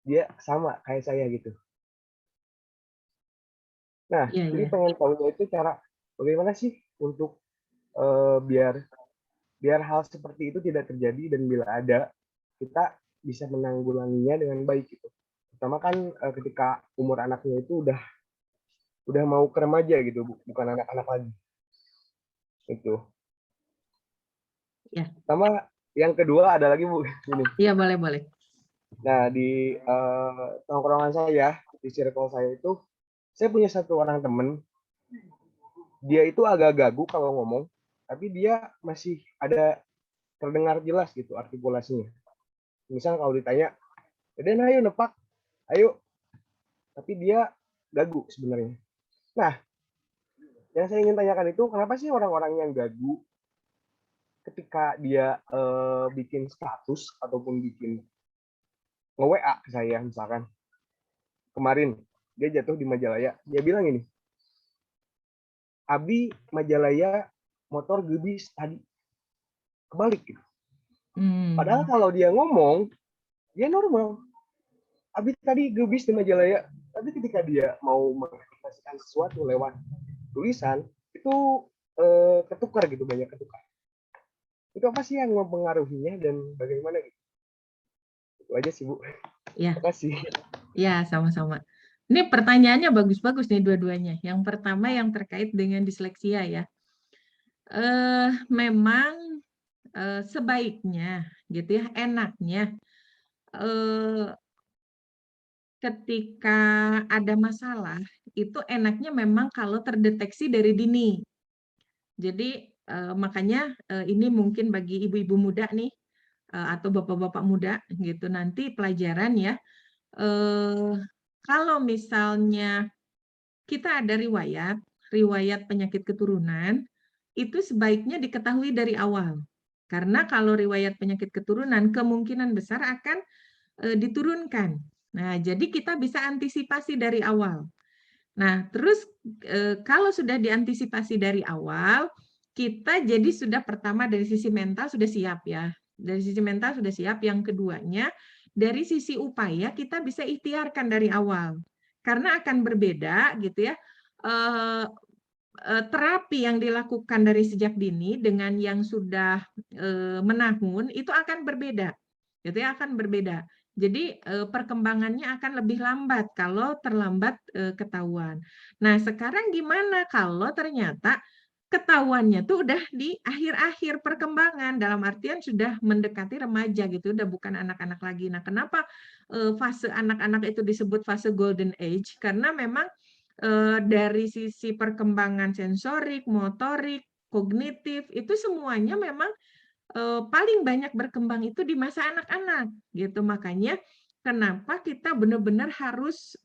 dia sama kayak saya gitu. Nah, jadi pengen tahu itu cara bagaimana sih untuk biar hal seperti itu tidak terjadi, dan bila ada kita bisa menanggulanginya dengan baik gitu. Pertama kan ketika umur anaknya itu udah mau ke remaja gitu, bukan anak-anak lagi. Itu. Ya. Sama yang kedua ada lagi Bu, ini. Iya, boleh. Nah, di tongkrongan saya, di circle saya itu, saya punya satu orang temen, dia itu agak gagu kalau ngomong, tapi dia masih ada terdengar jelas gitu artikulasinya. Misal kalau ditanya, "Deden ayo nepak, ayo." Tapi dia gagu sebenarnya. Nah, yang saya ingin tanyakan itu kenapa sih orang-orang yang gagu ketika dia bikin status ataupun bikin nge-WA ke saya misalkan. Kemarin dia jatuh di Majalaya, dia bilang ini, "Abi Majalaya motor gebis tadi." Kebalik gitu. Padahal kalau dia ngomong, dia normal. Abi tadi gebis di Majalaya, tapi ketika dia mau mengekspresikan sesuatu lewat tulisan, itu ketukar gitu, banyak ketukar. Itu apa sih yang mempengaruhinya dan bagaimana gitu? Itu aja sih, Bu. Ya, Terima kasih. ya sama-sama. Ini pertanyaannya bagus-bagus nih dua-duanya. Yang pertama yang terkait dengan disleksia ya. Memang sebaiknya gitu ya, enaknya ketika ada masalah itu enaknya memang kalau terdeteksi dari dini. Jadi makanya ini mungkin bagi ibu-ibu muda nih atau bapak-bapak muda gitu nanti pelajaran ya. Kalau misalnya kita ada riwayat penyakit keturunan, itu sebaiknya diketahui dari awal. Karena kalau riwayat penyakit keturunan kemungkinan besar akan diturunkan. Nah, jadi kita bisa antisipasi dari awal. Nah, terus kalau sudah diantisipasi dari awal, kita jadi sudah pertama dari sisi mental sudah siap ya. Dari sisi mental sudah siap. Yang keduanya, dari sisi upaya kita bisa ikhtiarkan dari awal. Karena akan berbeda gitu ya. Terapi yang dilakukan dari sejak dini dengan yang sudah menahun itu akan berbeda. Gitu ya, akan berbeda. Jadi perkembangannya akan lebih lambat kalau terlambat ketahuan. Nah, sekarang gimana kalau ternyata ketahuannya tuh udah di akhir-akhir perkembangan, dalam artian sudah mendekati remaja gitu, udah bukan anak-anak lagi. Nah, kenapa fase anak-anak itu disebut fase golden age? Karena memang dari sisi perkembangan sensorik, motorik, kognitif, itu semuanya memang paling banyak berkembang itu di masa anak-anak gitu. Makanya kenapa kita benar-benar harus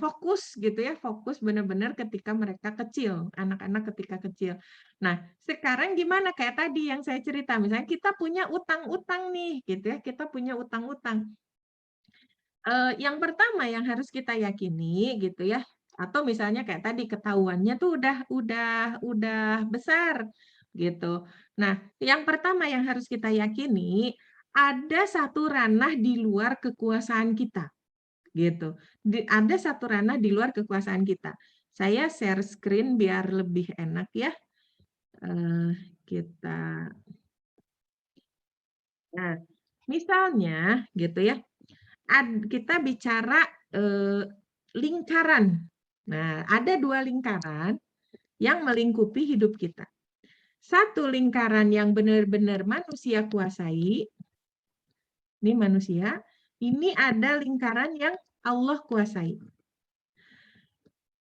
fokus gitu ya, fokus benar-benar ketika mereka kecil, anak-anak ketika kecil. Nah, sekarang gimana kayak tadi yang saya cerita, misalnya kita punya utang-utang nih gitu ya, kita punya utang-utang. Yang pertama yang harus kita yakini gitu ya, atau misalnya kayak tadi ketahuannya tuh udah besar gitu. Nah, yang pertama yang harus kita yakini ada satu ranah di luar kekuasaan kita gitu. Ada satu ranah di luar kekuasaan kita. Saya share screen biar lebih enak ya. Kita Nah, misalnya gitu ya. Kita bicara lingkaran. Nah, ada dua lingkaran yang melingkupi hidup kita. Satu lingkaran yang benar-benar manusia kuasai, ini manusia, ini ada lingkaran yang Allah kuasai.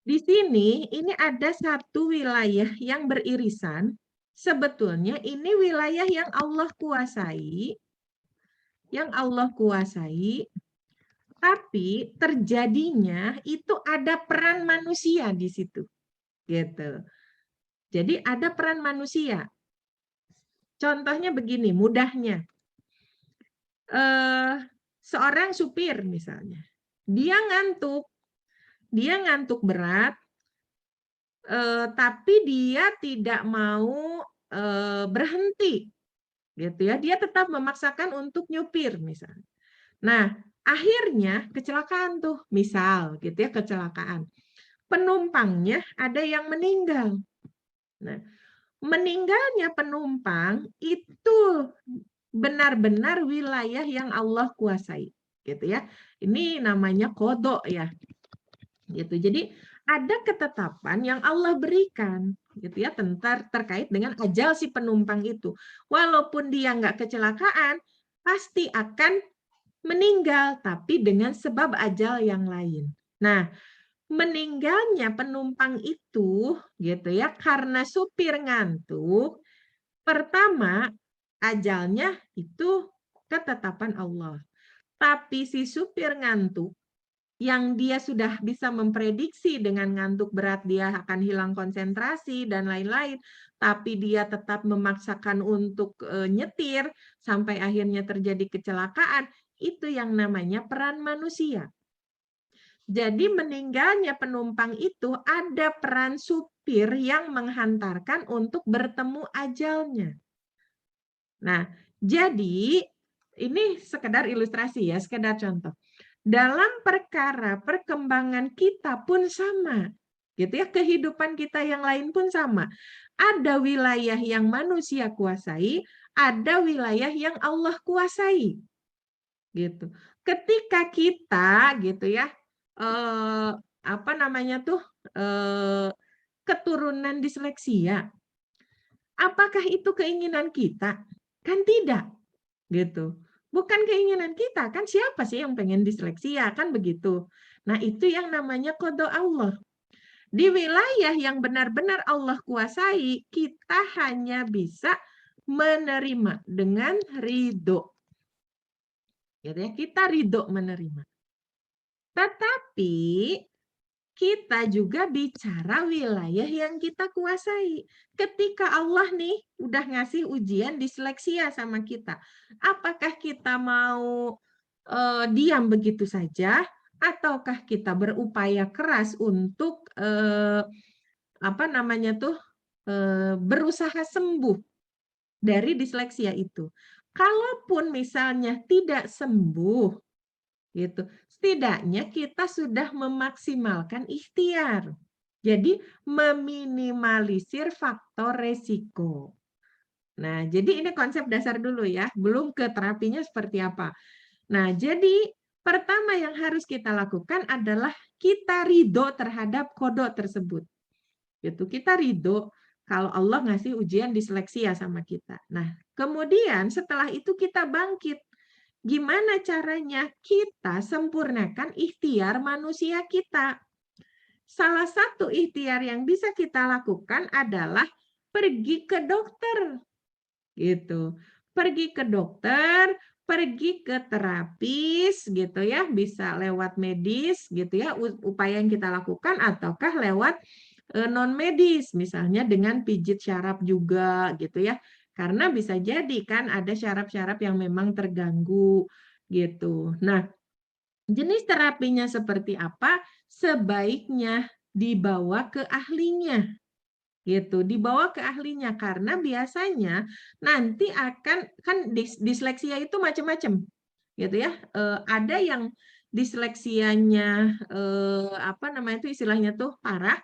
Di sini, ini ada satu wilayah yang beririsan, sebetulnya ini wilayah yang Allah kuasai, tapi terjadinya itu ada peran manusia di situ. Gitu. Jadi ada peran manusia. Contohnya begini, mudahnya. Seorang supir misalnya. Dia ngantuk berat, tapi dia tidak mau berhenti. Gitu ya. Dia tetap memaksakan untuk nyupir misalnya. Nah, akhirnya kecelakaan tuh, misal gitu ya, kecelakaan. Penumpangnya ada yang meninggal. Nah, meninggalnya penumpang itu benar-benar wilayah yang Allah kuasai, gitu ya. Ini namanya qada ya. Gitu. Jadi ada ketetapan yang Allah berikan, gitu ya, terkait dengan ajal si penumpang itu. Walaupun dia nggak kecelakaan, pasti akan meninggal, tapi dengan sebab ajal yang lain. Nah, meninggalnya penumpang itu gitu ya karena supir ngantuk, pertama ajalnya itu ketetapan Allah. Tapi si supir ngantuk yang dia sudah bisa memprediksi dengan ngantuk berat dia akan hilang konsentrasi dan lain-lain, tapi dia tetap memaksakan untuk nyetir sampai akhirnya terjadi kecelakaan, itu yang namanya peran manusia. Jadi meninggalnya penumpang itu ada peran supir yang menghantarkan untuk bertemu ajalnya. Nah, jadi ini sekedar ilustrasi ya, sekedar contoh. Dalam perkara perkembangan kita pun sama, gitu ya, kehidupan kita yang lain pun sama. Ada wilayah yang manusia kuasai, ada wilayah yang Allah kuasai, gitu. Ketika kita, gitu ya, apa namanya tuh, keturunan disleksia, apakah itu keinginan kita? Kan tidak, gitu. Bukan keinginan kita, kan siapa sih yang pengen disleksia, kan begitu. Nah, itu yang namanya qada Allah. Di wilayah yang benar-benar Allah kuasai, kita hanya bisa menerima dengan ridho. Gitu ya, kita ridho menerima. Tetapi kita juga bicara wilayah yang kita kuasai. Ketika Allah nih udah ngasih ujian disleksia sama kita, apakah kita mau diam begitu saja, ataukah kita berupaya keras untuk apa namanya tuh berusaha sembuh dari disleksia itu? Kalaupun misalnya tidak sembuh, gitu. Setidaknya kita sudah memaksimalkan ikhtiar. Jadi meminimalisir faktor resiko. Nah, jadi ini konsep dasar dulu ya, belum ke terapinya seperti apa. Nah, jadi pertama yang harus kita lakukan adalah kita ridho terhadap kodok tersebut. Gitu. Kita ridho kalau Allah ngasih ujian disleksia sama kita. Nah, kemudian setelah itu kita bangkit. Gimana caranya kita sempurnakan ikhtiar manusia kita? Salah satu ikhtiar yang bisa kita lakukan adalah pergi ke dokter. Gitu. Pergi ke dokter, pergi ke terapis gitu ya, bisa lewat medis gitu ya, upaya yang kita lakukan ataukah lewat non medis misalnya dengan pijit syaraf juga gitu ya. Karena bisa jadi kan ada syaraf-syaraf yang memang terganggu gitu. Nah, jenis terapinya seperti apa? Sebaiknya dibawa ke ahlinya. Gitu, dibawa ke ahlinya karena biasanya nanti akan kan disleksia itu macam-macam. Gitu ya. Ada yang disleksianya apa namanya itu istilahnya tuh parah,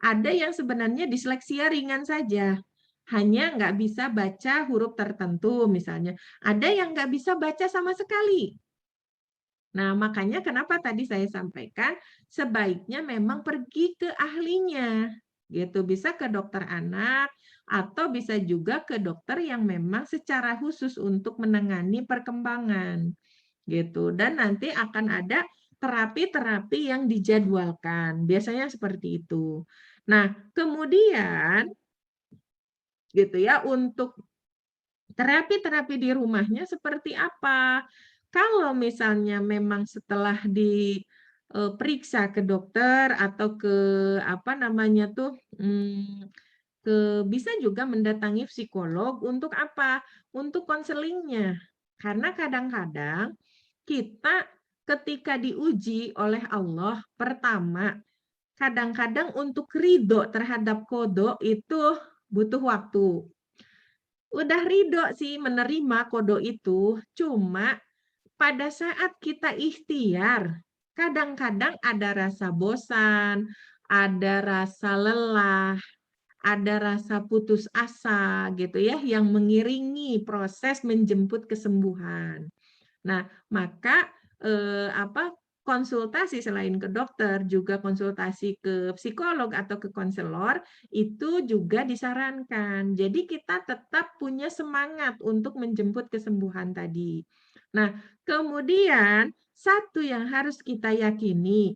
ada yang sebenarnya disleksia ringan saja. Hanya nggak bisa baca huruf tertentu misalnya. Ada yang nggak bisa baca sama sekali. Nah, makanya kenapa tadi saya sampaikan sebaiknya memang pergi ke ahlinya. Gitu, bisa ke dokter anak atau bisa juga ke dokter yang memang secara khusus untuk menangani perkembangan. Gitu. Dan nanti akan ada terapi-terapi yang dijadwalkan. Biasanya seperti itu. Nah, kemudian gitu ya untuk terapi-terapi di rumahnya seperti apa? Kalau misalnya memang setelah diperiksa ke dokter atau ke apa namanya tuh bisa juga mendatangi psikolog untuk apa? Untuk konselingnya. Karena kadang-kadang kita ketika diuji oleh Allah, pertama, kadang-kadang untuk ridho terhadap kodok itu butuh waktu. Udah ridho sih menerima kodok itu, cuma pada saat kita ikhtiar, kadang-kadang ada rasa bosan, ada rasa lelah, ada rasa putus asa gitu ya yang mengiringi proses menjemput kesembuhan. Nah, maka konsultasi selain ke dokter juga konsultasi ke psikolog atau ke konselor itu juga disarankan. Jadi kita tetap punya semangat untuk menjemput kesembuhan tadi. Nah, kemudian satu yang harus kita yakini,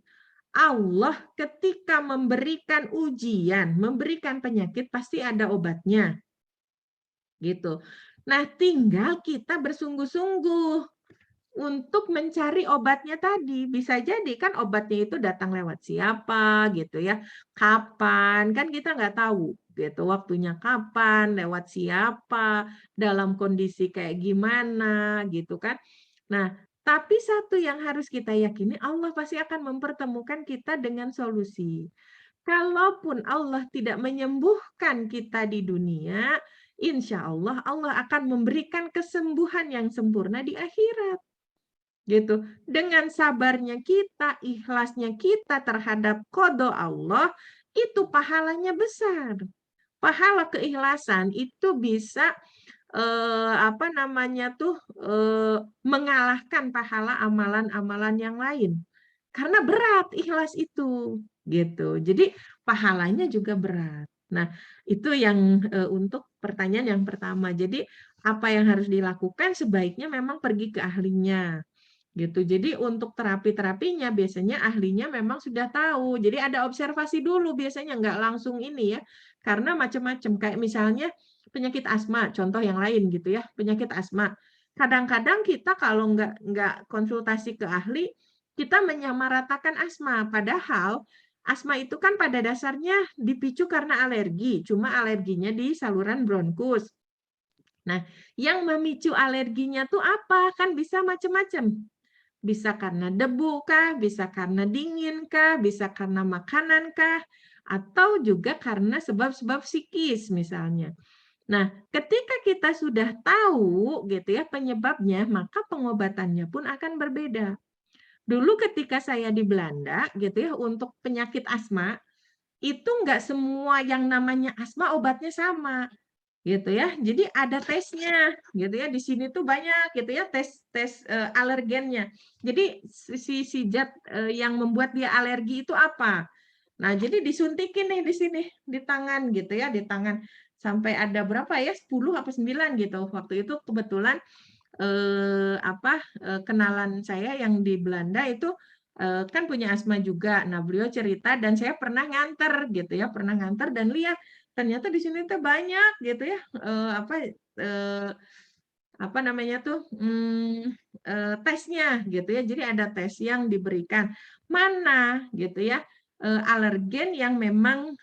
Allah ketika memberikan ujian, memberikan penyakit pasti ada obatnya. Gitu. Nah, tinggal kita bersungguh-sungguh untuk mencari obatnya tadi. Bisa jadi kan obatnya itu datang lewat siapa gitu ya. Kapan, kan kita nggak tahu gitu. Waktunya kapan, lewat siapa, dalam kondisi kayak gimana gitu kan. Nah, tapi satu yang harus kita yakini, Allah pasti akan mempertemukan kita dengan solusi. Kalaupun Allah tidak menyembuhkan kita di dunia, insya Allah Allah akan memberikan kesembuhan yang sempurna di akhirat. Gitu. Dengan sabarnya kita, ikhlasnya kita terhadap qada Allah, itu pahalanya besar. Pahala keikhlasan itu bisa mengalahkan pahala amalan-amalan yang lain. Karena berat ikhlas itu, gitu. Jadi pahalanya juga berat. Nah, itu yang untuk pertanyaan yang pertama. Jadi apa yang harus dilakukan sebaiknya memang pergi ke ahlinya. Gitu. Jadi untuk terapi-terapinya biasanya ahlinya memang sudah tahu. Jadi ada observasi dulu biasanya, nggak langsung ini ya. Karena macam-macam kayak misalnya penyakit asma, contoh yang lain gitu ya, penyakit asma. Kadang-kadang kita kalau nggak konsultasi ke ahli, kita menyamaratakan asma. Padahal asma itu kan pada dasarnya dipicu karena alergi, cuma alerginya di saluran bronkus. Nah, yang memicu alerginya tuh apa? Kan bisa macam-macam. Bisa karena debu kah, bisa karena dingin kah, bisa karena makanan kah, atau juga karena sebab-sebab psikis misalnya. Nah, ketika kita sudah tahu gitu ya penyebabnya, maka pengobatannya pun akan berbeda. Dulu ketika saya di Belanda gitu ya untuk penyakit asma, itu enggak semua yang namanya asma obatnya sama gitu ya. Jadi ada tesnya gitu ya. Di sini tuh banyak gitu ya tes alergennya. Jadi si zat yang membuat dia alergi itu apa? Nah, jadi disuntikin nih di sini di tangan gitu ya, di tangan sampai ada berapa ya? 10 apa 9 gitu. Waktu itu kebetulan kenalan saya yang di Belanda itu kan punya asma juga. Nah, beliau cerita dan saya pernah nganter gitu ya, pernah nganter dan lihat ternyata di sini tuh banyak gitu ya tesnya gitu ya. Jadi ada tes yang diberikan mana gitu ya alergen yang memang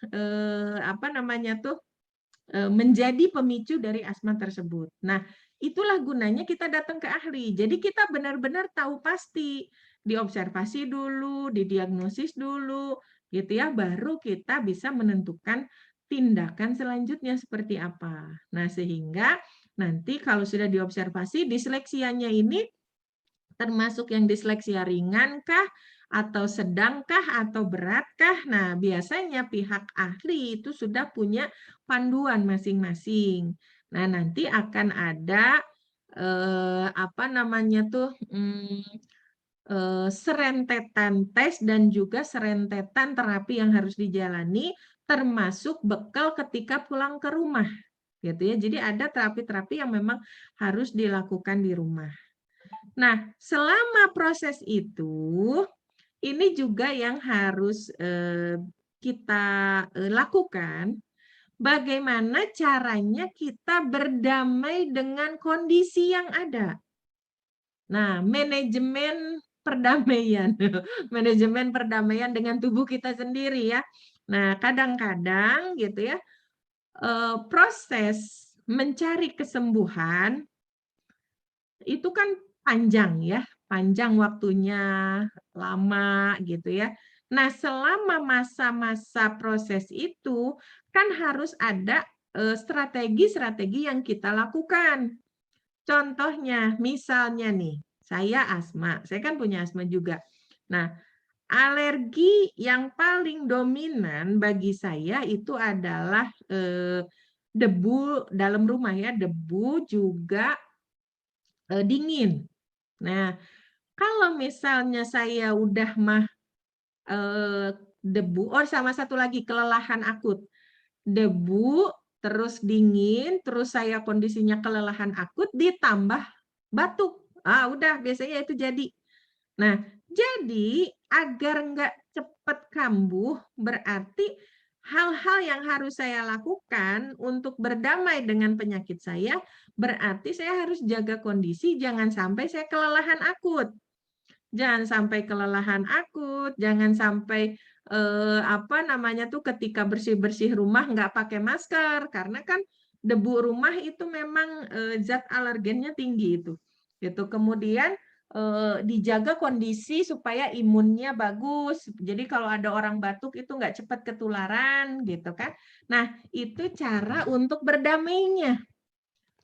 menjadi pemicu dari asma tersebut. Nah, itulah gunanya kita datang ke ahli. Jadi kita benar-benar tahu pasti, diobservasi dulu, didiagnosis dulu, gitu ya, baru kita bisa menentukan tindakan selanjutnya seperti apa. Nah, sehingga nanti kalau sudah diobservasi, disleksianya ini termasuk yang disleksia ringan kah, atau sedangkah, atau beratkah? Nah, biasanya pihak ahli itu sudah punya panduan masing-masing. Nah, nanti akan ada serentetan tes dan juga serentetan terapi yang harus dijalani, termasuk bekal ketika pulang ke rumah, gitu ya. Jadi ada terapi-terapi yang memang harus dilakukan di rumah. Nah, selama proses itu, ini juga yang harus kita lakukan, bagaimana caranya kita berdamai dengan kondisi yang ada. Nah, manajemen perdamaian, manajemen perdamaian dengan tubuh kita sendiri ya. Nah, kadang-kadang gitu ya, proses mencari kesembuhan itu kan panjang ya, panjang waktunya, lama gitu ya. Nah, selama masa-masa proses itu kan harus ada strategi-strategi yang kita lakukan. Contohnya, misalnya nih, saya asma, saya kan punya asma juga. Nah, alergi yang paling dominan bagi saya itu adalah debu dalam rumah ya, debu juga dingin. Nah, kalau misalnya saya udah debu, sama satu lagi kelelahan akut. Debu, terus dingin, terus saya kondisinya kelelahan akut, ditambah batuk. Udah, biasanya itu jadi. Nah, jadi agar nggak cepat kambuh, berarti hal-hal yang harus saya lakukan untuk berdamai dengan penyakit saya, berarti saya harus jaga kondisi, jangan sampai saya kelelahan akut. Jangan sampai kelelahan akut, jangan sampai ketika bersih-bersih rumah nggak pakai masker, karena kan debu rumah itu memang zat alergennya tinggi itu. Gitu. Kemudian dijaga kondisi supaya imunnya bagus. Jadi kalau ada orang batuk itu nggak cepat ketularan, gitu kan. Nah, itu cara untuk berdamainya.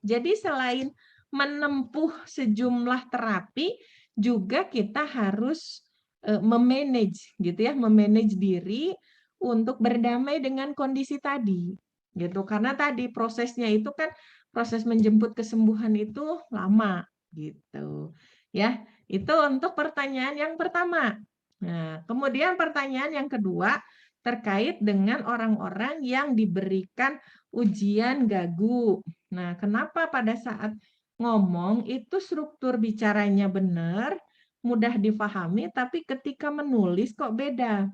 Jadi selain menempuh sejumlah terapi, juga kita harus memanage gitu ya, memanage diri untuk berdamai dengan kondisi tadi. Gitu. Karena tadi prosesnya itu kan proses menjemput kesembuhan itu lama gitu. Ya, itu untuk pertanyaan yang pertama. Nah, kemudian pertanyaan yang kedua terkait dengan orang-orang yang diberikan ujian gagu. Nah, kenapa pada saat ngomong itu struktur bicaranya benar, mudah difahami, tapi ketika menulis kok beda.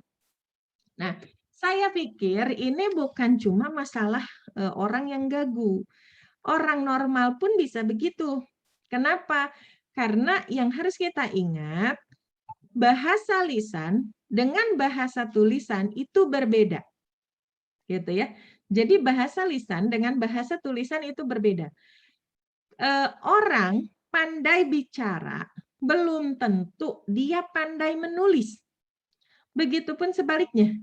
Nah, saya pikir ini bukan cuma masalah orang yang gagu. Orang normal pun bisa begitu. Kenapa? Karena yang harus kita ingat, bahasa lisan dengan bahasa tulisan itu berbeda. Gitu ya. Jadi bahasa lisan dengan bahasa tulisan itu berbeda. Orang pandai bicara belum tentu dia pandai menulis. Begitupun sebaliknya.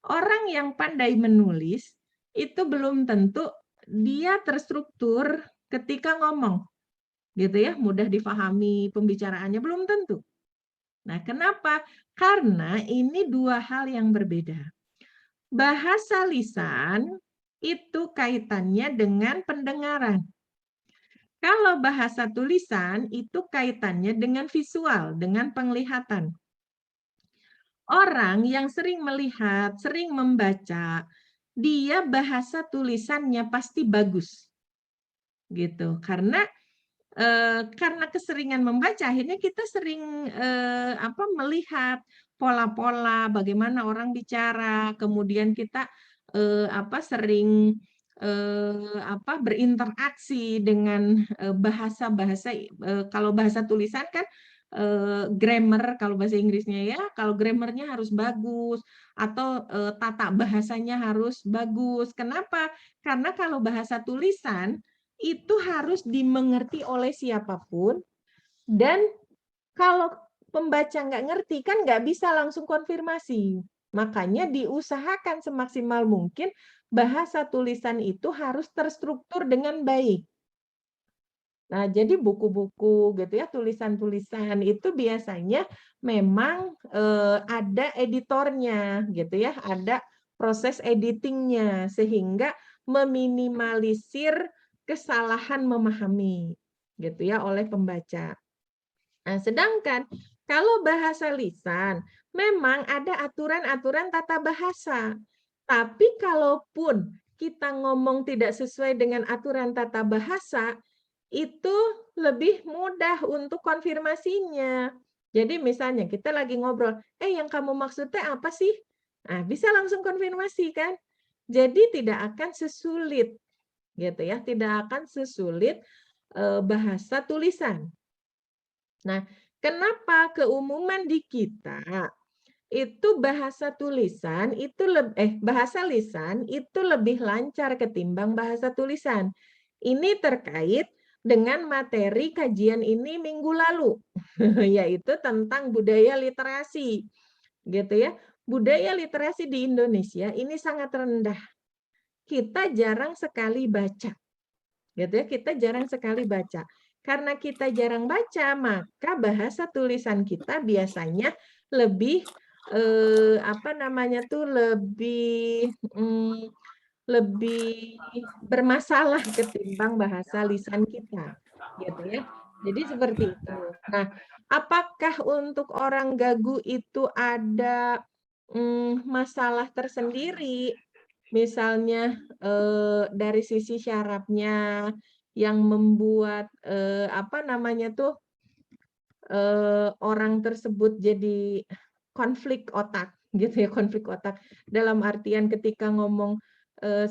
Orang yang pandai menulis itu belum tentu dia terstruktur ketika ngomong. Gitu ya, mudah difahami pembicaraannya belum tentu. Nah, kenapa? Karena ini dua hal yang berbeda. Bahasa lisan itu kaitannya dengan pendengaran. Kalau bahasa tulisan itu kaitannya dengan visual, dengan penglihatan. Orang yang sering melihat, sering membaca, dia bahasa tulisannya pasti bagus. Gitu. Karena keseringan membaca, akhirnya kita sering melihat pola-pola bagaimana orang bicara, kemudian kita sering berinteraksi dengan bahasa-bahasa. Kalau bahasa tulisan kan grammar, kalau bahasa Inggrisnya ya, kalau grammarnya harus bagus atau tata bahasanya harus bagus. Kenapa? Karena kalau bahasa tulisan itu harus dimengerti oleh siapapun, dan kalau pembaca nggak ngerti kan nggak bisa langsung konfirmasi. Makanya diusahakan semaksimal mungkin bahasa tulisan itu harus terstruktur dengan baik. Nah, jadi buku-buku gitu ya, tulisan-tulisan itu biasanya memang ada editornya gitu ya, ada proses editingnya sehingga meminimalisir kesalahan memahami gitu ya oleh pembaca. Nah, sedangkan kalau bahasa lisan memang ada aturan-aturan tata bahasa. Tapi kalaupun kita ngomong tidak sesuai dengan aturan tata bahasa, itu lebih mudah untuk konfirmasinya. Jadi misalnya kita lagi ngobrol, yang kamu maksudnya apa sih? Nah, bisa langsung konfirmasi kan? Jadi tidak akan sesulit gitu ya, tidak akan sesulit bahasa tulisan. Nah, kenapa keumuman di kita itu bahasa tulisan itu bahasa lisan itu lebih lancar ketimbang bahasa tulisan. Ini terkait dengan materi kajian ini minggu lalu, yaitu tentang budaya literasi. Gitu ya. Budaya literasi di Indonesia ini sangat rendah. Kita jarang sekali baca. Gitu ya, kita jarang sekali baca. Karena kita jarang baca, maka bahasa tulisan kita biasanya lebih lebih bermasalah ketimbang bahasa lisan kita, gitu ya. Jadi seperti itu. Nah, apakah untuk orang gagu itu ada masalah tersendiri? Misalnya dari sisi syarafnya yang membuat orang tersebut jadi konflik otak gitu ya, konflik otak. Dalam artian ketika ngomong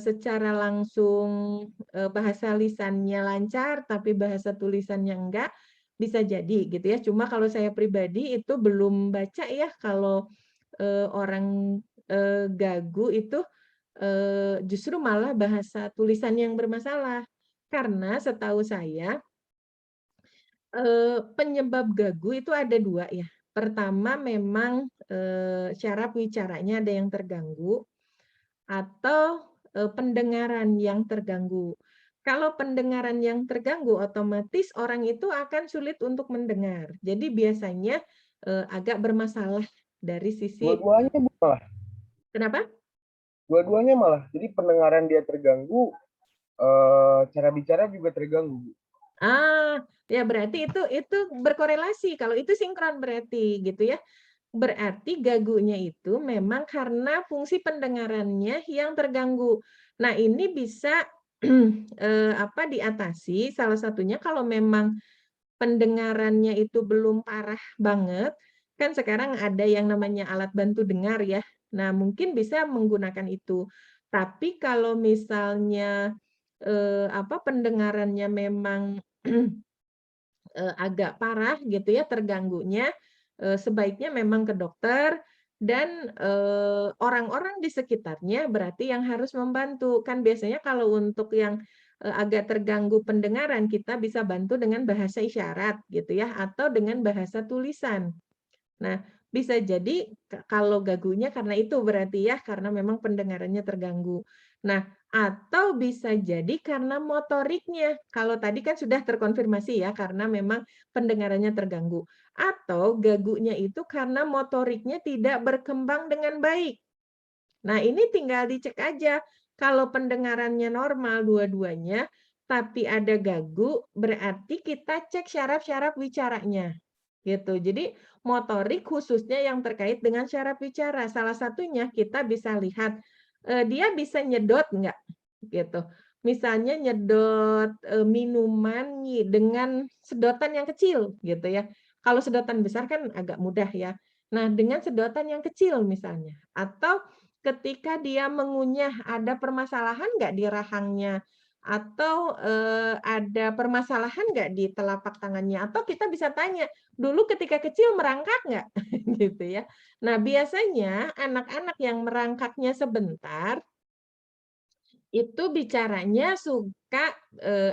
secara langsung bahasa lisannya lancar, tapi bahasa tulisannya enggak, bisa jadi gitu ya. Cuma kalau saya pribadi itu belum baca ya kalau orang gagu itu justru malah bahasa tulisan yang bermasalah. Karena setahu saya penyebab gagu itu ada 2 ya. Pertama memang syaraf wicaranya ada yang terganggu atau pendengaran yang terganggu. Kalau pendengaran yang terganggu, otomatis orang itu akan sulit untuk mendengar. Jadi biasanya agak bermasalah dari sisi Dua-duanya Bu, malah. kenapa? Dua-duanya malah. Jadi pendengaran dia terganggu, cara bicara juga terganggu, Bu. Ya berarti itu berkorelasi. Kalau itu sinkron berarti gitu ya. Berarti gagunya itu memang karena fungsi pendengarannya yang terganggu. Nah, ini bisa diatasi salah satunya kalau memang pendengarannya itu belum parah banget, kan sekarang ada yang namanya alat bantu dengar ya. Nah, mungkin bisa menggunakan itu. Tapi kalau misalnya pendengarannya memang agak parah gitu ya terganggunya, sebaiknya memang ke dokter dan orang-orang di sekitarnya berarti yang harus membantu. Kan biasanya kalau untuk yang agak terganggu pendengaran kita bisa bantu dengan bahasa isyarat gitu ya atau dengan bahasa tulisan. Nah, bisa jadi kalau gagunya karena itu berarti ya, karena memang pendengarannya terganggu. Nah, atau bisa jadi karena motoriknya. Kalau tadi kan sudah terkonfirmasi ya, karena memang pendengarannya terganggu. Atau gagunya itu karena motoriknya tidak berkembang dengan baik. Nah, ini tinggal dicek aja. Kalau pendengarannya normal dua-duanya, tapi ada gagu, berarti kita cek syaraf-syaraf wicaranya. Gitu. Jadi motorik khususnya yang terkait dengan syaraf bicara. Salah satunya kita bisa lihat, dia bisa nyedot nggak? Gitu. Misalnya nyedot, minuman dengan sedotan yang kecil gitu ya. Kalau sedotan besar kan agak mudah ya. Nah, dengan sedotan yang kecil misalnya. Atau ketika dia mengunyah ada permasalahan nggak di rahangnya? Atau, ada permasalahan nggak di telapak tangannya? Atau kita bisa tanya, dulu ketika kecil merangkak nggak? Gitu ya. Nah, biasanya anak-anak yang merangkaknya sebentar, itu bicaranya suka,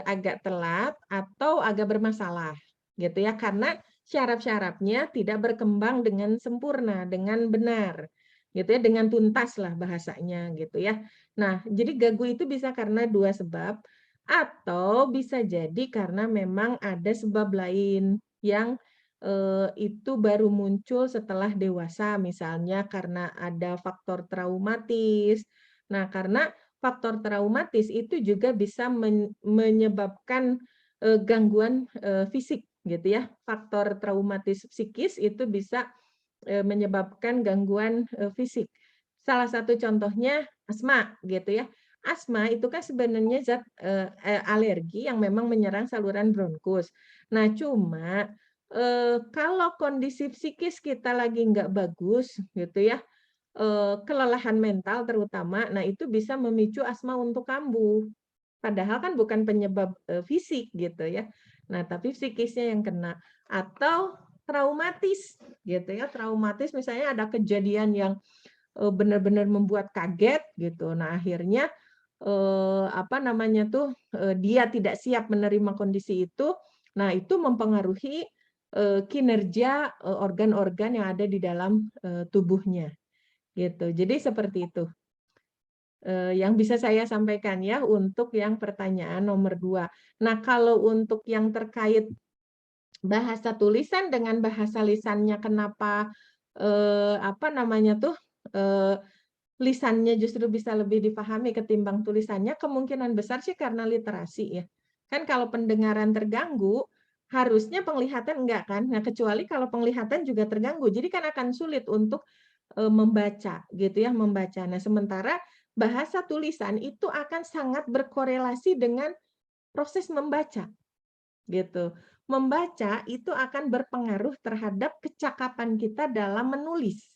agak telat atau agak bermasalah, gitu ya. Karena syaraf-syarafnya tidak berkembang dengan sempurna, dengan benar, gitu ya, dengan tuntas lah bahasanya, gitu ya. Nah, jadi gagu itu bisa karena 2 sebab, atau bisa jadi karena memang ada sebab lain yang, itu baru muncul setelah dewasa, misalnya karena ada faktor traumatis. Nah, karena faktor traumatis itu juga bisa menyebabkan, gangguan, fisik gitu ya. Faktor traumatis psikis itu bisa, menyebabkan gangguan, fisik. Salah satu contohnya asma gitu ya. Asma itu kan sebenarnya zat, alergi yang memang menyerang saluran bronkus. Nah cuma, kalau kondisi psikis kita lagi nggak bagus gitu ya, kelelahan mental terutama, nah itu bisa memicu asma untuk kambuh. Padahal kan bukan penyebab, fisik gitu ya. Nah, tapi psikisnya yang kena. Atau traumatis gitu ya, traumatis misalnya ada kejadian yang, benar-benar membuat kaget gitu. Nah, akhirnya, dia tidak siap menerima kondisi itu. Nah, itu mempengaruhi, kinerja, organ-organ yang ada di dalam, tubuhnya. Gitu. Jadi seperti itu, yang bisa saya sampaikan ya untuk yang pertanyaan nomor 2. Nah, kalau untuk yang terkait bahasa tulisan dengan bahasa lisannya kenapa, eee, lisannya justru bisa lebih dipahami ketimbang tulisannya, kemungkinan besar sih karena literasi ya. Kan kalau pendengaran terganggu, harusnya penglihatan enggak kan? Nah, kecuali kalau penglihatan juga terganggu, jadi kan akan sulit untuk, membaca gitu ya, membaca. Nah, sementara bahasa tulisan itu akan sangat berkorelasi dengan proses membaca, gitu. Membaca itu akan berpengaruh terhadap kecakapan kita dalam menulis.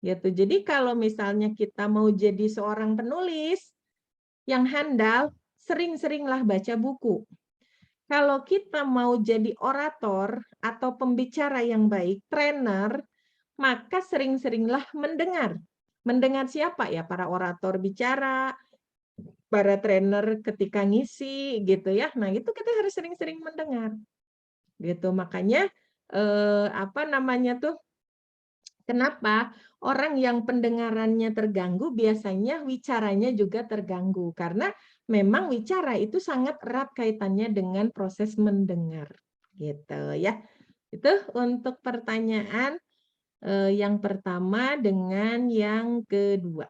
gitu. Jadi kalau misalnya kita mau jadi seorang penulis yang handal, sering-seringlah baca buku. Kalau kita mau jadi orator atau pembicara yang baik, trainer, maka sering-seringlah mendengar. Mendengar siapa ya? Para orator bicara, para trainer ketika ngisi gitu ya. Nah, itu kita harus sering-sering mendengar. Gitu. Makanya apa namanya tuh? Kenapa? Orang yang pendengarannya terganggu biasanya wicaranya juga terganggu karena memang wicara itu sangat erat kaitannya dengan proses mendengar gitu ya. Itu untuk pertanyaan yang pertama dengan yang kedua.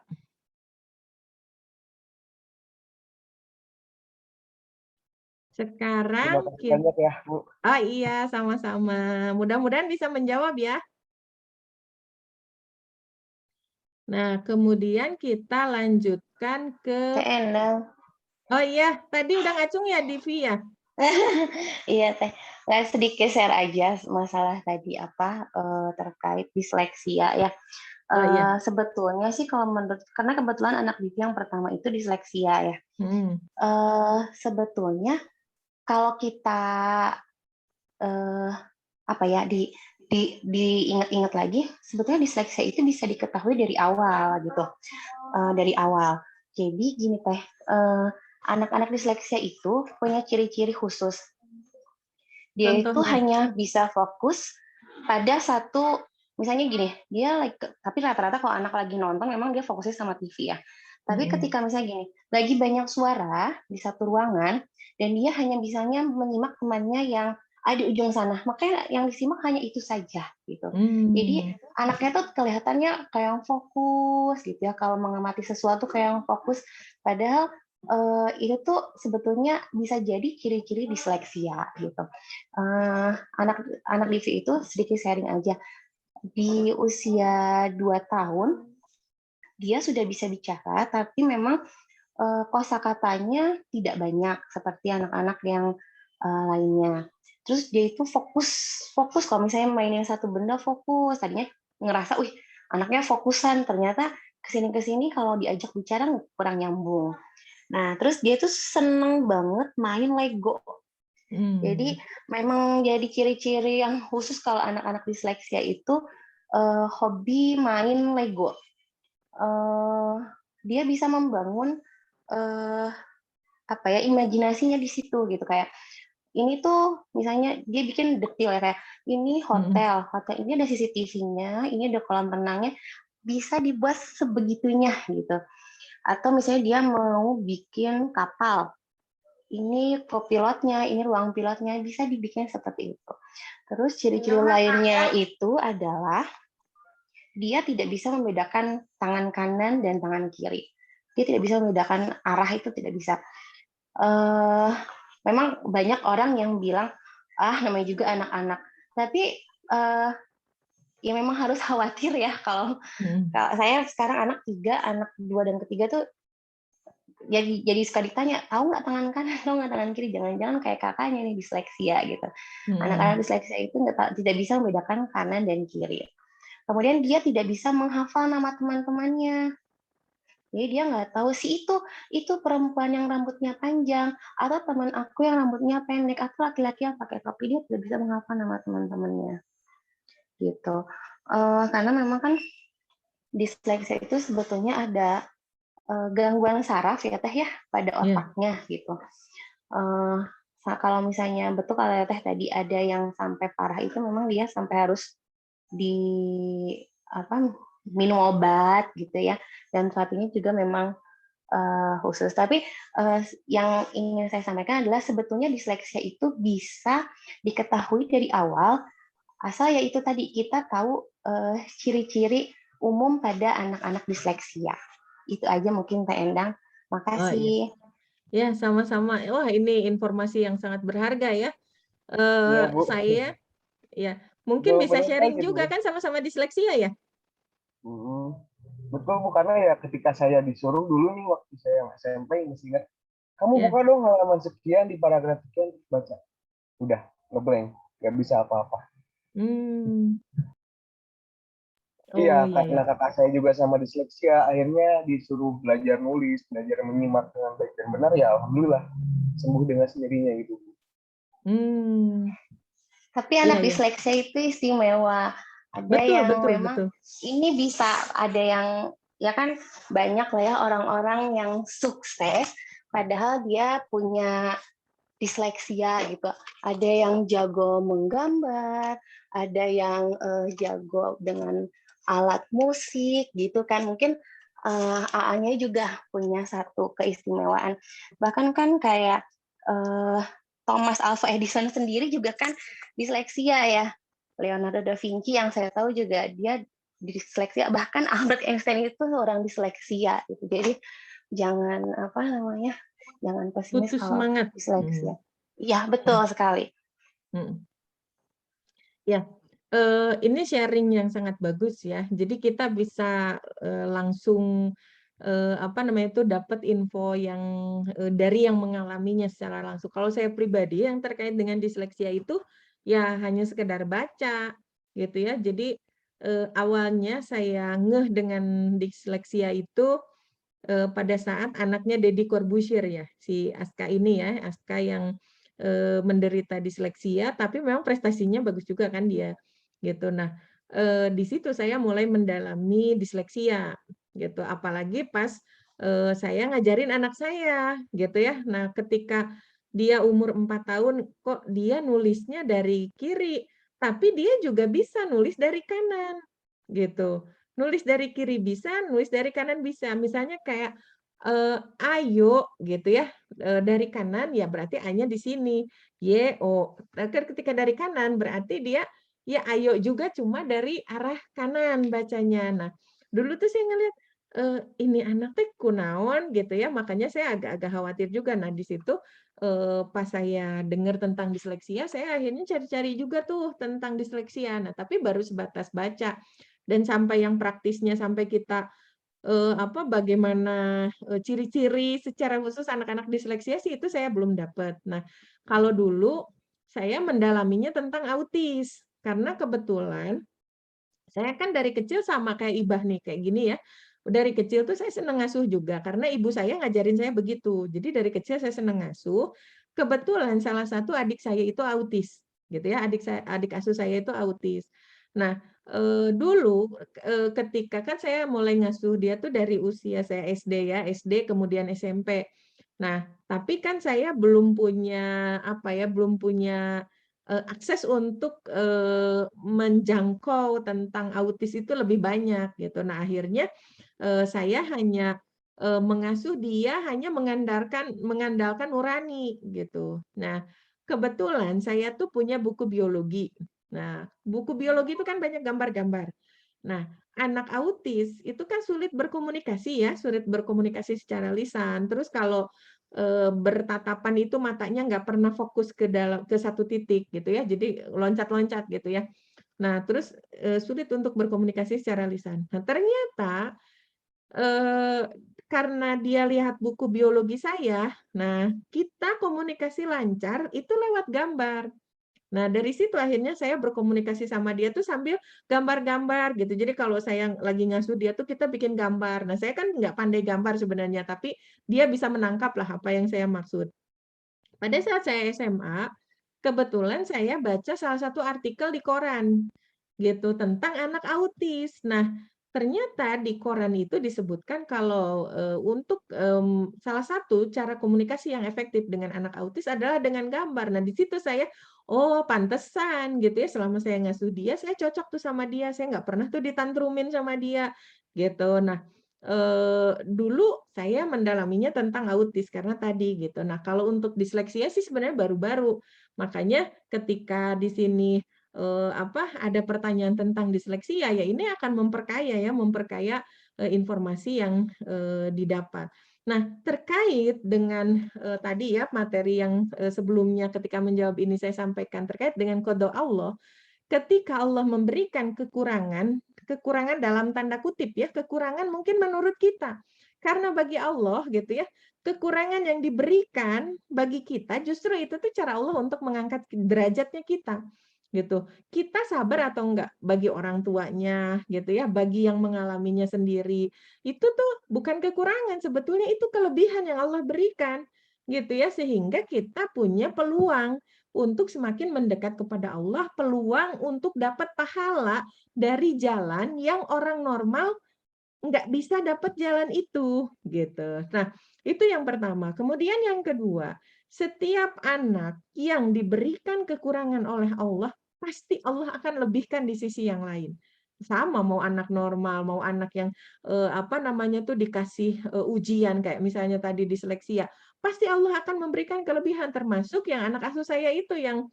Terima Sekarang kasih kita, banyak ya, Bu. oh iya sama-sama. Mudah-mudahan bisa menjawab ya. Nah, kemudian kita lanjutkan ke, Teh Endang. oh iya, tadi udah ngacung ya Divi ya? Iya Teh, nggak sedikit share aja masalah tadi terkait disleksia ya. Oh iya. Sebetulnya sih kalau menurut karena kebetulan anak Divi yang pertama itu disleksia ya. Hmm. Sebetulnya kalau kita diingat-ingat lagi, sebetulnya disleksia itu bisa diketahui dari awal gitu, dari awal. Jadi gini Teh, anak-anak disleksia itu punya ciri-ciri khusus. Dia itu Contohnya. hanya bisa fokus pada satu, misalnya gini, tapi rata-rata kalau anak lagi nonton memang dia fokusnya sama TV ya. Tapi ketika misalnya gini, lagi banyak suara di satu ruangan dan dia hanya bisanya menyimak temannya yang ada di ujung sana, makanya yang disimak hanya itu saja gitu. Jadi anaknya tuh kelihatannya kayak yang fokus gitu ya, kalau mengamati sesuatu kayak yang fokus, padahal itu tuh sebetulnya bisa jadi ciri-ciri disleksia gitu. Anak Divi itu sedikit sharing aja. Di usia 2 tahun dia sudah bisa bicara, tapi memang kosakatanya tidak banyak seperti anak-anak yang lainnya. Terus dia itu fokus kalau misalnya mainin satu benda fokus. Tadinya ngerasa, wih anaknya fokusan, ternyata kesini-kesini kalau diajak bicara kurang nyambung. Nah, terus dia tuh seneng banget main Lego. Jadi memang jadi ciri-ciri yang khusus kalau anak-anak disleksia itu hobi main Lego. Dia bisa membangun imajinasinya di situ gitu, kayak ini tuh misalnya dia bikin detail ya, kayak ini hotel ini ada CCTV-nya, ini ada kolam renangnya, bisa dibuat sebegitunya gitu. Atau misalnya dia mau bikin kapal, ini kopilotnya, ini ruang pilotnya, bisa dibikin seperti itu. Terus ciri-ciri lainnya itu adalah dia tidak bisa membedakan tangan kanan dan tangan kiri. Dia tidak bisa membedakan arah, itu tidak bisa. Memang banyak orang yang bilang, namanya juga anak-anak. Tapi ya memang harus khawatir ya kalau saya sekarang anak 3, anak 2 dan ketiga tuh jadi suka ditanya, tahu nggak tangan kanan, tahu nggak tangan kiri, jangan-jangan kayak kakaknya nih disleksia gitu. Anak-anak disleksia itu tidak bisa membedakan kanan dan kiri. Kemudian dia tidak bisa menghafal nama teman-temannya. Jadi dia nggak tahu si itu perempuan yang rambutnya panjang, atau teman aku yang rambutnya pendek, atau laki-laki yang pakai topi, dia tidak bisa menghafal nama teman-temannya. Gitu. Karena memang kan disleksia itu sebetulnya ada gangguan saraf ya Teh ya pada otaknya gitu. Kalau misalnya betul kalau Teh tadi ada yang sampai parah, itu memang dia sampai harus minum obat gitu ya, dan terapinya juga memang khusus. Tapi yang ingin saya sampaikan adalah sebetulnya disleksia itu bisa diketahui dari awal, asal ya itu tadi kita tahu ciri-ciri umum pada anak-anak disleksia. Itu aja mungkin Teh Endang. Makasih. Ya, sama-sama. Wah, ini informasi yang sangat berharga ya. Iya, Bu. Saya ya mungkin bisa Jawabannya sharing gitu, juga Bu. kan sama-sama disleksia ya. Betul Bu, karena ya ketika saya disuruh dulu nih waktu saya SMP, masih ingat, kamu Ya. buka dong halaman sekian di paragraf sekian, baca. Udah, ngeblank, nggak bisa apa-apa. Iya, Oh iya karena ya. kakak saya juga sama disleksia, akhirnya disuruh belajar nulis, belajar menyimak dengan baik dan benar, ya alhamdulillah sembuh dengan sendirinya gitu. Hmm, Tapi iya anak ya. disleksia itu istimewa. Ada Betul, yang betul, memang betul. ini bisa, ada yang ya kan banyak lah ya orang-orang yang sukses padahal dia punya disleksia gitu. Ada yang jago menggambar, ada yang jago dengan alat musik gitu kan. Mungkin AA-nya juga punya satu keistimewaan. Bahkan kan kayak Thomas Alva Edison sendiri juga kan disleksia ya. Leonardo da Vinci yang saya tahu juga dia disleksia. Bahkan Albert Einstein itu orang disleksia gitu. Jadi jangan apa namanya, jangan pesimis Putus kalau semangat. disleksia. Iya, betul sekali. Hmm. Ya, ini sharing yang sangat bagus ya. Jadi kita bisa langsung apa namanya itu dapat info yang dari yang mengalaminya secara langsung. Kalau saya pribadi yang terkait dengan disleksia itu ya hanya sekedar baca gitu ya. Jadi awalnya saya ngeh dengan disleksia itu pada saat anaknya Deddy Corbuzier ya, si Aska ini ya, Aska yang menderita disleksia, tapi memang prestasinya bagus juga kan dia, gitu. Nah, di situ saya mulai mendalami disleksia, gitu. Apalagi pas saya ngajarin anak saya, gitu ya. Nah, ketika dia umur 4 tahun, kok dia nulisnya dari kiri, tapi dia juga bisa nulis dari kanan, gitu. Nulis dari kiri bisa, nulis dari kanan bisa. Misalnya kayak, ayo gitu ya, dari kanan ya berarti A-nya di sini, Y-O. Nah, kan ketika dari kanan berarti dia ya ayo juga cuma dari arah kanan bacanya. Nah, dulu tuh saya ngelihat, ini anak teh kunaon gitu ya, makanya saya agak-agak khawatir juga. Nah, di situ, pas saya dengar tentang disleksia, saya akhirnya cari-cari juga tuh tentang disleksia. Nah, tapi baru sebatas baca. Dan sampai yang praktisnya, sampai kita, apa, bagaimana, ciri-ciri secara khusus anak-anak disleksia sih itu saya belum dapat. Nah, kalau dulu saya mendalaminya tentang autis, karena kebetulan saya kan dari kecil sama kayak Ibah nih, kayak gini ya. Dari kecil tuh saya seneng ngasuh juga, karena ibu saya ngajarin saya begitu. Jadi dari kecil saya seneng ngasuh, kebetulan salah satu adik saya itu autis, gitu ya, adik asuh saya itu autis. Nah, dulu, ketika kan saya mulai ngasuh dia tuh dari usia saya SD ya, SD kemudian SMP. Nah, tapi kan saya belum punya, apa ya, belum punya akses untuk menjangkau tentang autis itu lebih banyak gitu. Nah, akhirnya saya hanya mengasuh dia hanya mengandalkan nurani gitu. Nah, kebetulan saya tuh punya buku biologi. Nah, buku biologi itu kan banyak gambar-gambar. Nah, anak autis itu kan sulit berkomunikasi ya, sulit berkomunikasi secara lisan. Terus kalau bertatapan itu matanya nggak pernah fokus ke satu titik gitu ya, jadi loncat-loncat gitu ya. Nah, terus sulit untuk berkomunikasi secara lisan. Nah, ternyata karena dia lihat buku biologi saya, nah kita komunikasi lancar itu lewat gambar. Nah, dari situ akhirnya saya berkomunikasi sama dia tuh sambil gambar-gambar gitu. Jadi kalau saya lagi ngasuh dia tuh kita bikin gambar. Nah, saya kan nggak pandai gambar sebenarnya, tapi dia bisa menangkap lah apa yang saya maksud. Pada saat saya SMA, kebetulan saya baca salah satu artikel di koran gitu tentang anak autis. Nah, ternyata di koran itu disebutkan kalau untuk salah satu cara komunikasi yang efektif dengan anak autis adalah dengan gambar. Nah, di situ saya, oh pantesan gitu ya, selama saya ngasuh dia, saya cocok tuh sama dia, saya nggak pernah tuh ditantrumin sama dia gitu. Nah, dulu saya mendalaminya tentang autis karena tadi gitu. Nah, kalau untuk disleksia sih sebenarnya baru-baru. Makanya ketika di sini apa, ada pertanyaan tentang disleksia, ya ini akan memperkaya ya, memperkaya, informasi yang, didapat. Nah, terkait dengan, tadi ya materi yang, sebelumnya ketika menjawab ini saya sampaikan terkait dengan qada Allah, ketika Allah memberikan kekurangan, kekurangan dalam tanda kutip ya, kekurangan mungkin menurut kita. Karena bagi Allah gitu ya, kekurangan yang diberikan bagi kita justru itu tuh cara Allah untuk mengangkat derajatnya kita. gitu. Kita sabar atau enggak bagi orang tuanya gitu ya, bagi yang mengalaminya sendiri. Itu tuh bukan kekurangan, sebetulnya itu kelebihan yang Allah berikan gitu ya, sehingga kita punya peluang untuk semakin mendekat kepada Allah, peluang untuk dapat pahala dari jalan yang orang normal nggak bisa dapat jalan itu, gitu. Nah, itu yang pertama. Kemudian yang kedua, setiap anak yang diberikan kekurangan oleh Allah, pasti Allah akan lebihkan di sisi yang lain. Sama mau anak normal, mau anak yang, apa namanya tuh, dikasih, ujian kayak misalnya tadi disleksia, pasti Allah akan memberikan kelebihan, termasuk yang anak asuh saya itu yang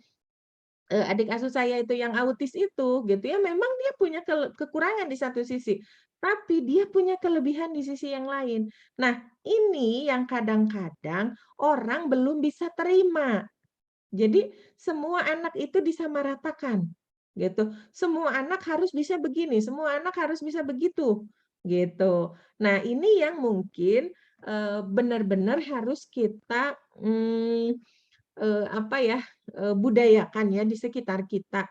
adik asuh saya itu yang autis itu, gitu ya, memang dia punya kekurangan di satu sisi, tapi dia punya kelebihan di sisi yang lain. Nah, ini yang kadang-kadang orang belum bisa terima. Jadi, semua anak itu disamaratakan, gitu. Semua anak harus bisa begini, semua anak harus bisa begitu, gitu. Nah, ini yang mungkin, benar-benar harus kita, apa ya, budayakan ya di sekitar kita.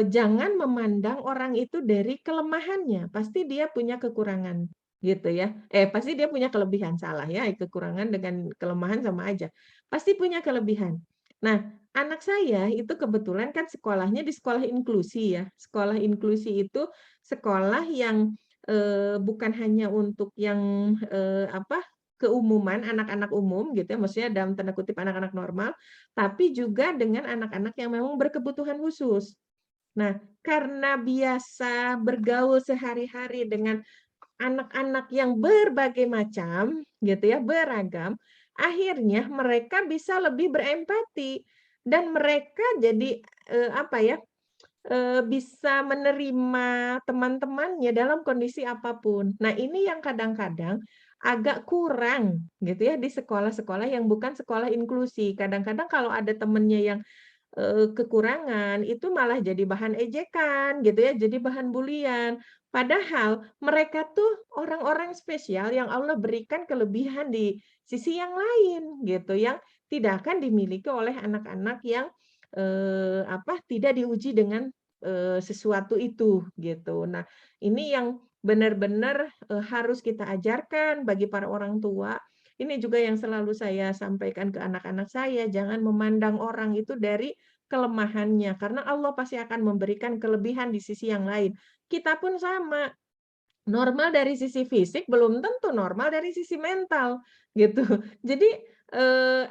Jangan memandang orang itu dari kelemahannya, pasti dia punya kekurangan, gitu ya. Pasti dia punya kelebihan, salah ya, kekurangan dengan kelemahan sama aja. Pasti punya kelebihan. Nah, anak saya itu kebetulan kan sekolahnya di sekolah inklusi ya. Sekolah inklusi itu sekolah yang, bukan hanya untuk yang, apa, keumuman, anak-anak umum gitu ya, maksudnya dalam tanda kutip anak-anak normal, tapi juga dengan anak-anak yang memang berkebutuhan khusus. Nah, karena biasa bergaul sehari-hari dengan anak-anak yang berbagai macam gitu ya, beragam, akhirnya mereka bisa lebih berempati dan mereka jadi, apa ya, bisa menerima teman-temannya dalam kondisi apapun. Nah, ini yang kadang-kadang agak kurang gitu ya di sekolah-sekolah yang bukan sekolah inklusi. Kadang-kadang kalau ada temennya yang, kekurangan, itu malah jadi bahan ejekan gitu ya, jadi bahan bulian. Padahal mereka tuh orang-orang spesial yang Allah berikan kelebihan di sisi yang lain gitu, yang tidak akan dimiliki oleh anak-anak yang, apa, tidak diuji dengan, sesuatu itu gitu. Nah, ini yang benar-benar, harus kita ajarkan bagi para orang tua. Ini juga yang selalu saya sampaikan ke anak-anak saya, jangan memandang orang itu dari kelemahannya, karena Allah pasti akan memberikan kelebihan di sisi yang lain. Kita pun sama, normal dari sisi fisik belum tentu normal dari sisi mental, gitu. Jadi,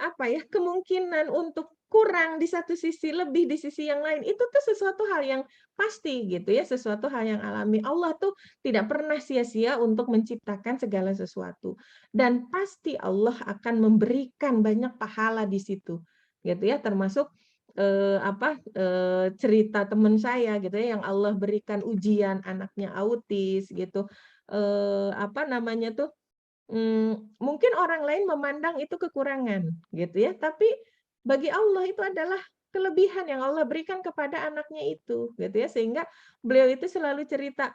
apa ya, kemungkinan untuk kurang di satu sisi, lebih di sisi yang lain, itu tuh sesuatu hal yang pasti gitu ya, sesuatu hal yang alami. Allah tuh tidak pernah sia-sia untuk menciptakan segala sesuatu. Dan pasti Allah akan memberikan banyak pahala di situ, gitu ya, termasuk, apa, cerita teman saya gitu ya, yang Allah berikan ujian, anaknya autis gitu, apa namanya tuh, mungkin orang lain memandang itu kekurangan gitu ya, tapi bagi Allah itu adalah kelebihan yang Allah berikan kepada anaknya itu, gitu ya. Sehingga beliau itu selalu cerita,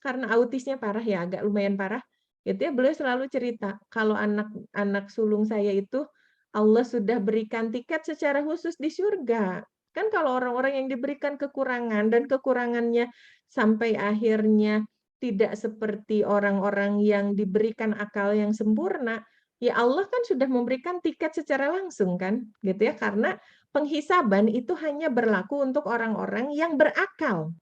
karena autisnya parah ya, agak lumayan parah, gitu ya, beliau selalu cerita, kalau anak anak sulung saya itu Allah sudah berikan tiket secara khusus di surga. Kan kalau orang-orang yang diberikan kekurangan dan kekurangannya sampai akhirnya tidak seperti orang-orang yang diberikan akal yang sempurna, ya Allah kan sudah memberikan tiket secara langsung kan, gitu ya. Karena penghisaban itu hanya berlaku untuk orang-orang yang berakal.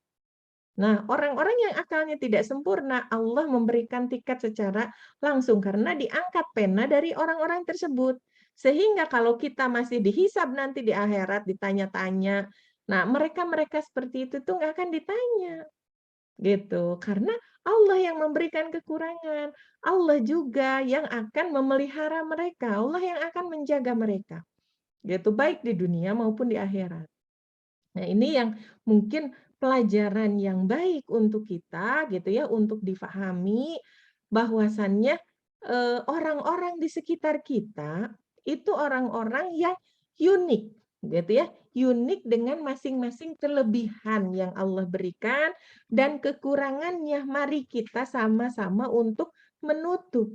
Nah, orang-orang yang akalnya tidak sempurna, Allah memberikan tiket secara langsung karena diangkat pena dari orang-orang tersebut. Sehingga kalau kita masih dihisab nanti di akhirat, ditanya-tanya, nah mereka-mereka seperti itu tuh nggak akan ditanya. Gitu, karena Allah yang memberikan kekurangan, Allah juga yang akan memelihara mereka, Allah yang akan menjaga mereka, gitu, baik di dunia maupun di akhirat. Nah, ini yang mungkin pelajaran yang baik untuk kita, gitu ya, untuk difahami bahwasannya, orang-orang di sekitar kita, itu orang-orang yang unik, gitu ya, unik dengan masing-masing kelebihan yang Allah berikan dan kekurangannya. Mari kita sama-sama untuk menutup,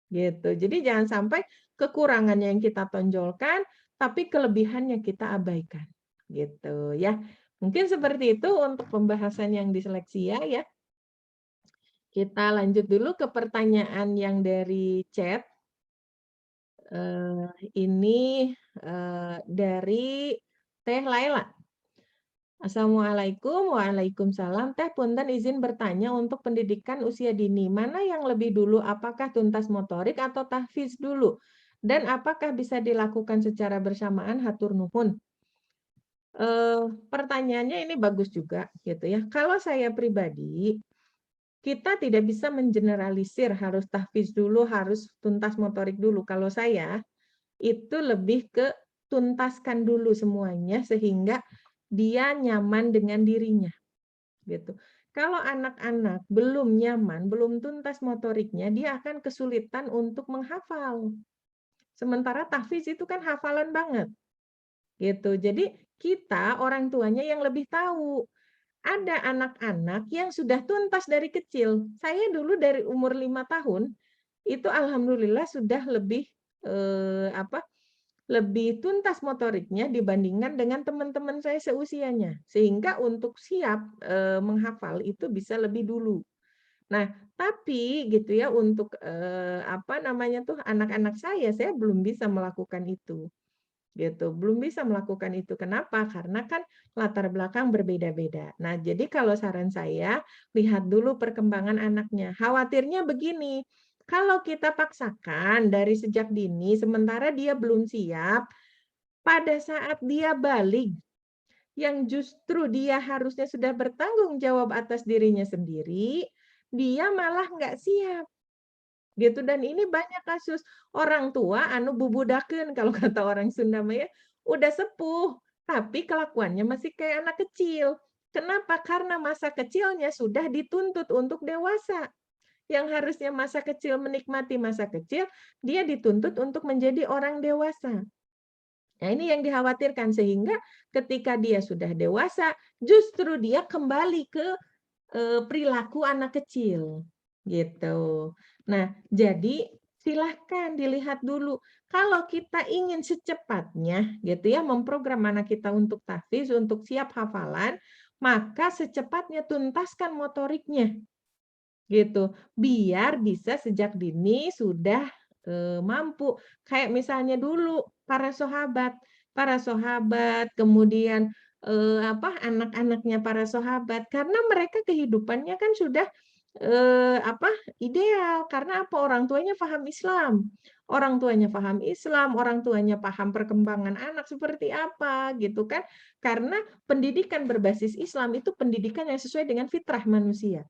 gitu. Jadi jangan sampai kekurangannya yang kita tonjolkan, tapi kelebihannya kita abaikan. gitu ya. Mungkin seperti itu untuk pembahasan yang disleksia ya. Kita lanjut dulu ke pertanyaan yang dari chat. Ini dari Teh Laila. Assalamualaikum, waalaikumsalam. Teh punten izin bertanya untuk pendidikan usia dini. Mana yang lebih dulu, apakah tuntas motorik atau tahfiz dulu? Dan apakah bisa dilakukan secara bersamaan? Hatur nuhun. Pertanyaannya ini bagus juga gitu ya. Kalau saya pribadi, kita tidak bisa mengeneralisir harus tahfiz dulu, harus tuntas motorik dulu. Kalau saya itu lebih ke tuntaskan dulu semuanya sehingga dia nyaman dengan dirinya gitu. Kalau anak-anak belum nyaman, belum tuntas motoriknya, dia akan kesulitan untuk menghafal. Sementara tahfiz itu kan hafalan banget. Gitu. Jadi kita orang tuanya yang lebih tahu. Ada anak-anak yang sudah tuntas dari kecil. Saya dulu dari umur 5 tahun itu alhamdulillah sudah lebih lebih tuntas motoriknya dibandingkan dengan teman-teman saya seusianya. Sehingga untuk siap menghafal itu bisa lebih dulu. Nah, tapi gitu ya untuk anak-anak saya belum bisa melakukan itu. Gitu. Belum bisa melakukan itu. Kenapa? Karena kan latar belakang berbeda-beda. Nah, jadi kalau saran saya, lihat dulu perkembangan anaknya. Khawatirnya begini, kalau kita paksakan dari sejak dini, sementara dia belum siap, pada saat dia balik, yang justru dia harusnya sudah bertanggung jawab atas dirinya sendiri, dia malah nggak siap. Gitu, dan ini banyak kasus orang tua anu bubudakeun kalau kata orang Sunda mah ya, udah sepuh, tapi kelakuannya masih kayak anak kecil. Kenapa? Karena masa kecilnya sudah dituntut untuk dewasa. Yang harusnya masa kecil menikmati masa kecil, dia dituntut untuk menjadi orang dewasa. Nah, ini yang dikhawatirkan sehingga ketika dia sudah dewasa, justru dia kembali ke perilaku anak kecil, gitu. Nah, jadi silahkan dilihat dulu. Kalau kita ingin secepatnya, gitu ya, memprogram anak kita untuk tahfiz, untuk siap hafalan, maka secepatnya tuntaskan motoriknya, gitu. Biar bisa sejak dini sudah mampu. Kayak misalnya dulu para sahabat, kemudian anak-anaknya para sahabat, karena mereka kehidupannya kan sudah ideal. Karena apa? Orang tuanya paham Islam. Orang tuanya paham Islam, orang tuanya paham perkembangan anak seperti apa, gitu kan. Karena pendidikan berbasis Islam itu pendidikan yang sesuai dengan fitrah manusia.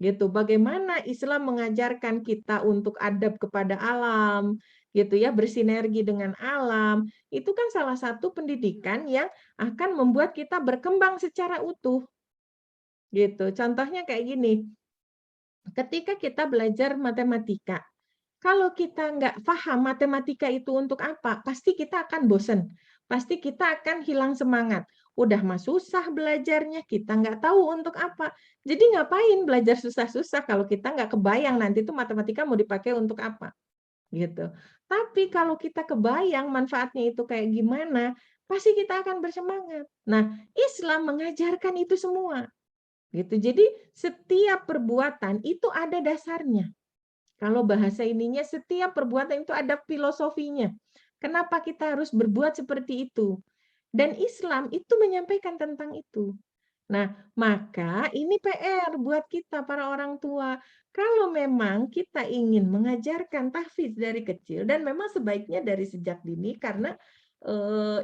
Gitu. Bagaimana Islam mengajarkan kita untuk adab kepada alam, gitu ya, bersinergi dengan alam. Itu kan salah satu pendidikan yang akan membuat kita berkembang secara utuh. Gitu. Contohnya kayak gini. Ketika kita belajar matematika, kalau kita nggak paham matematika itu untuk apa, pasti kita akan bosen. Pasti kita akan hilang semangat. Udah mah susah belajarnya, kita nggak tahu untuk apa. Jadi ngapain belajar susah-susah kalau kita nggak kebayang nanti itu matematika mau dipakai untuk apa. Gitu. Tapi kalau kita kebayang manfaatnya itu kayak gimana, pasti kita akan bersemangat. Nah, Islam mengajarkan itu semua. Gitu. Jadi setiap perbuatan itu ada dasarnya. Kalau bahasa ininya setiap perbuatan itu ada filosofinya. Kenapa kita harus berbuat seperti itu? Dan Islam itu menyampaikan tentang itu. Nah, maka ini PR buat kita para orang tua. Kalau memang kita ingin mengajarkan tahfiz dari kecil dan memang sebaiknya dari sejak dini karena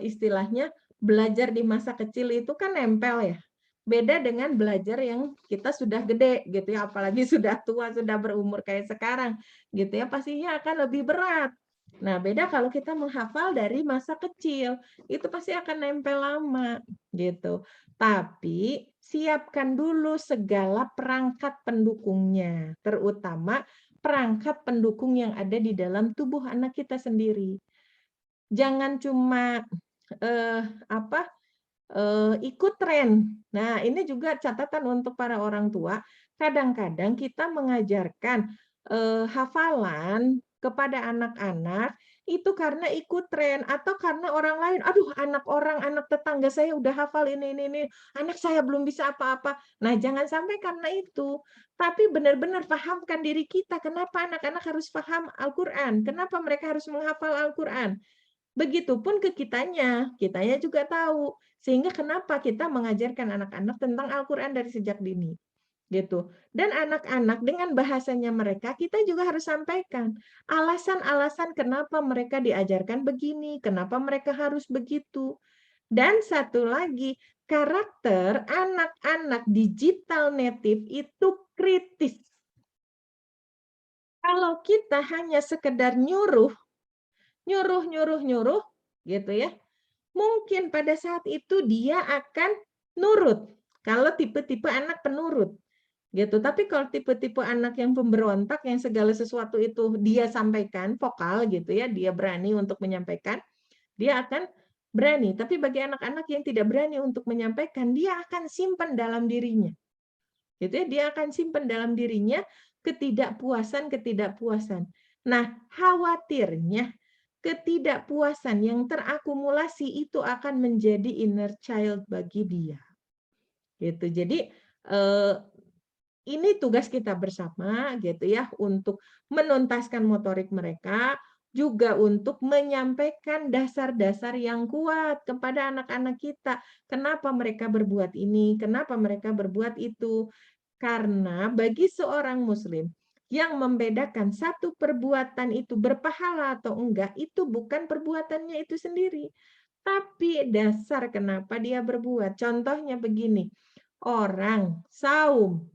istilahnya belajar di masa kecil itu kan nempel ya. Beda dengan belajar yang kita sudah gede gitu ya, apalagi sudah tua, sudah berumur kayak sekarang gitu ya, pastinya akan lebih berat. Nah, beda kalau kita menghafal dari masa kecil, itu pasti akan nempel lama gitu. Tapi siapkan dulu segala perangkat pendukungnya, terutama perangkat pendukung yang ada di dalam tubuh anak kita sendiri. Jangan cuma ikut tren. Nah, ini juga catatan untuk para orang tua. Kadang-kadang kita mengajarkan hafalan kepada anak-anak itu karena ikut tren atau karena orang lain. Aduh, anak tetangga saya udah hafal ini, anak saya belum bisa apa-apa. Nah, jangan sampai karena itu. Tapi benar-benar pahamkan diri kita, kenapa anak-anak harus paham Al-Quran, kenapa mereka harus menghafal Al-Quran. Begitupun ke kitanya juga tahu. Sehingga kenapa kita mengajarkan anak-anak tentang Al-Quran dari sejak dini. Gitu. Dan anak-anak dengan bahasanya mereka, kita juga harus sampaikan alasan-alasan kenapa mereka diajarkan begini, kenapa mereka harus begitu. Dan satu lagi, karakter anak-anak digital native itu kritis. Kalau kita hanya sekedar nyuruh gitu ya, mungkin pada saat itu dia akan nurut kalau tipe-tipe anak penurut gitu. Tapi kalau tipe-tipe anak yang pemberontak, yang segala sesuatu itu dia sampaikan vokal gitu ya, dia berani untuk menyampaikan, dia akan berani. Tapi bagi anak-anak yang tidak berani untuk menyampaikan, dia akan simpan dalam dirinya gitu ya, dia akan simpan dalam dirinya ketidakpuasan. Nah, khawatirnya ketidakpuasan yang terakumulasi itu akan menjadi inner child bagi dia. Gitu. Jadi ini tugas kita bersama gitu ya, untuk menuntaskan motorik mereka, juga untuk menyampaikan dasar-dasar yang kuat kepada anak-anak kita. Kenapa mereka berbuat ini, kenapa mereka berbuat itu. Karena bagi seorang muslim, yang membedakan satu perbuatan itu berpahala atau enggak, itu bukan perbuatannya itu sendiri, tapi dasar kenapa dia berbuat. Contohnya begini, orang saum,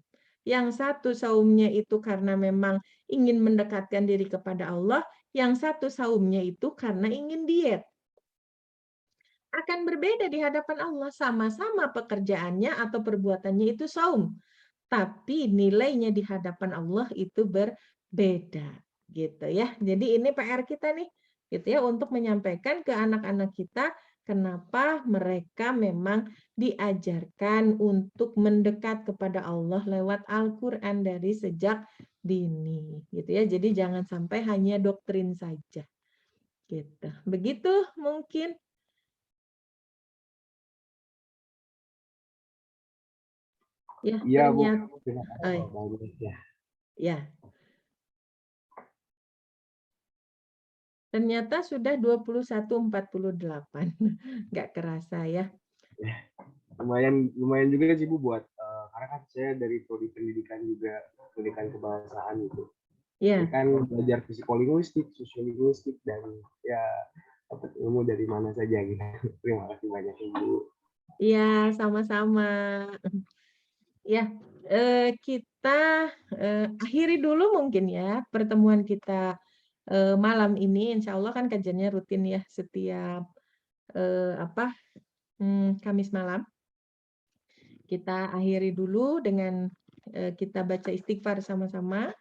yang satu saumnya itu karena memang ingin mendekatkan diri kepada Allah, yang satu saumnya itu karena ingin diet. Akan berbeda di hadapan Allah, sama-sama pekerjaannya atau perbuatannya itu saum, tapi nilainya di hadapan Allah itu berbeda gitu ya. Jadi ini PR kita nih gitu ya, untuk menyampaikan ke anak-anak kita kenapa mereka memang diajarkan untuk mendekat kepada Allah lewat Al-Qur'an dari sejak dini gitu ya. Jadi jangan sampai hanya doktrin saja. Gitu. Begitu mungkin. Ya, Iya, Bu. ternyata. Terima kasih banyak ya. Ya. Ternyata sudah 21.48. Nggak kerasa ya. Lumayan juga sih Bu buat karena kan saya dari prodi pendidikan juga, pendidikan kebahasaan gitu. Ya. Ini kan belajar psikolinguistik, sosiolinguistik, dan ya dapat ilmu dari mana saja gitu. Terima kasih banyak Ibu. Iya, sama-sama. Ya, kita akhiri dulu mungkin ya pertemuan kita malam ini. Insya Allah kan kajiannya rutin ya setiap Kamis malam. Kita akhiri dulu dengan kita baca istighfar sama-sama.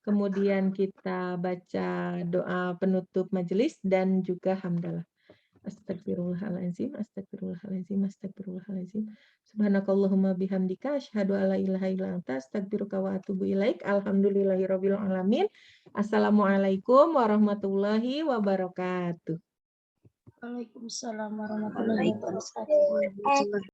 Kemudian kita baca doa penutup majelis dan juga hamdalah. Astagfirullahaladzim, astagfirullahaladzim, astagfirullahaladzim. Subhanakallahumma bihamdika, asyhadu alla ilaha illa anta, astagfiruka wa atubu ilaik. Alhamdulillahirabbil alamin. Assalamualaikum warahmatullahi wabarakatuh. Waalaikumsalam warahmatullahi wabarakatuh.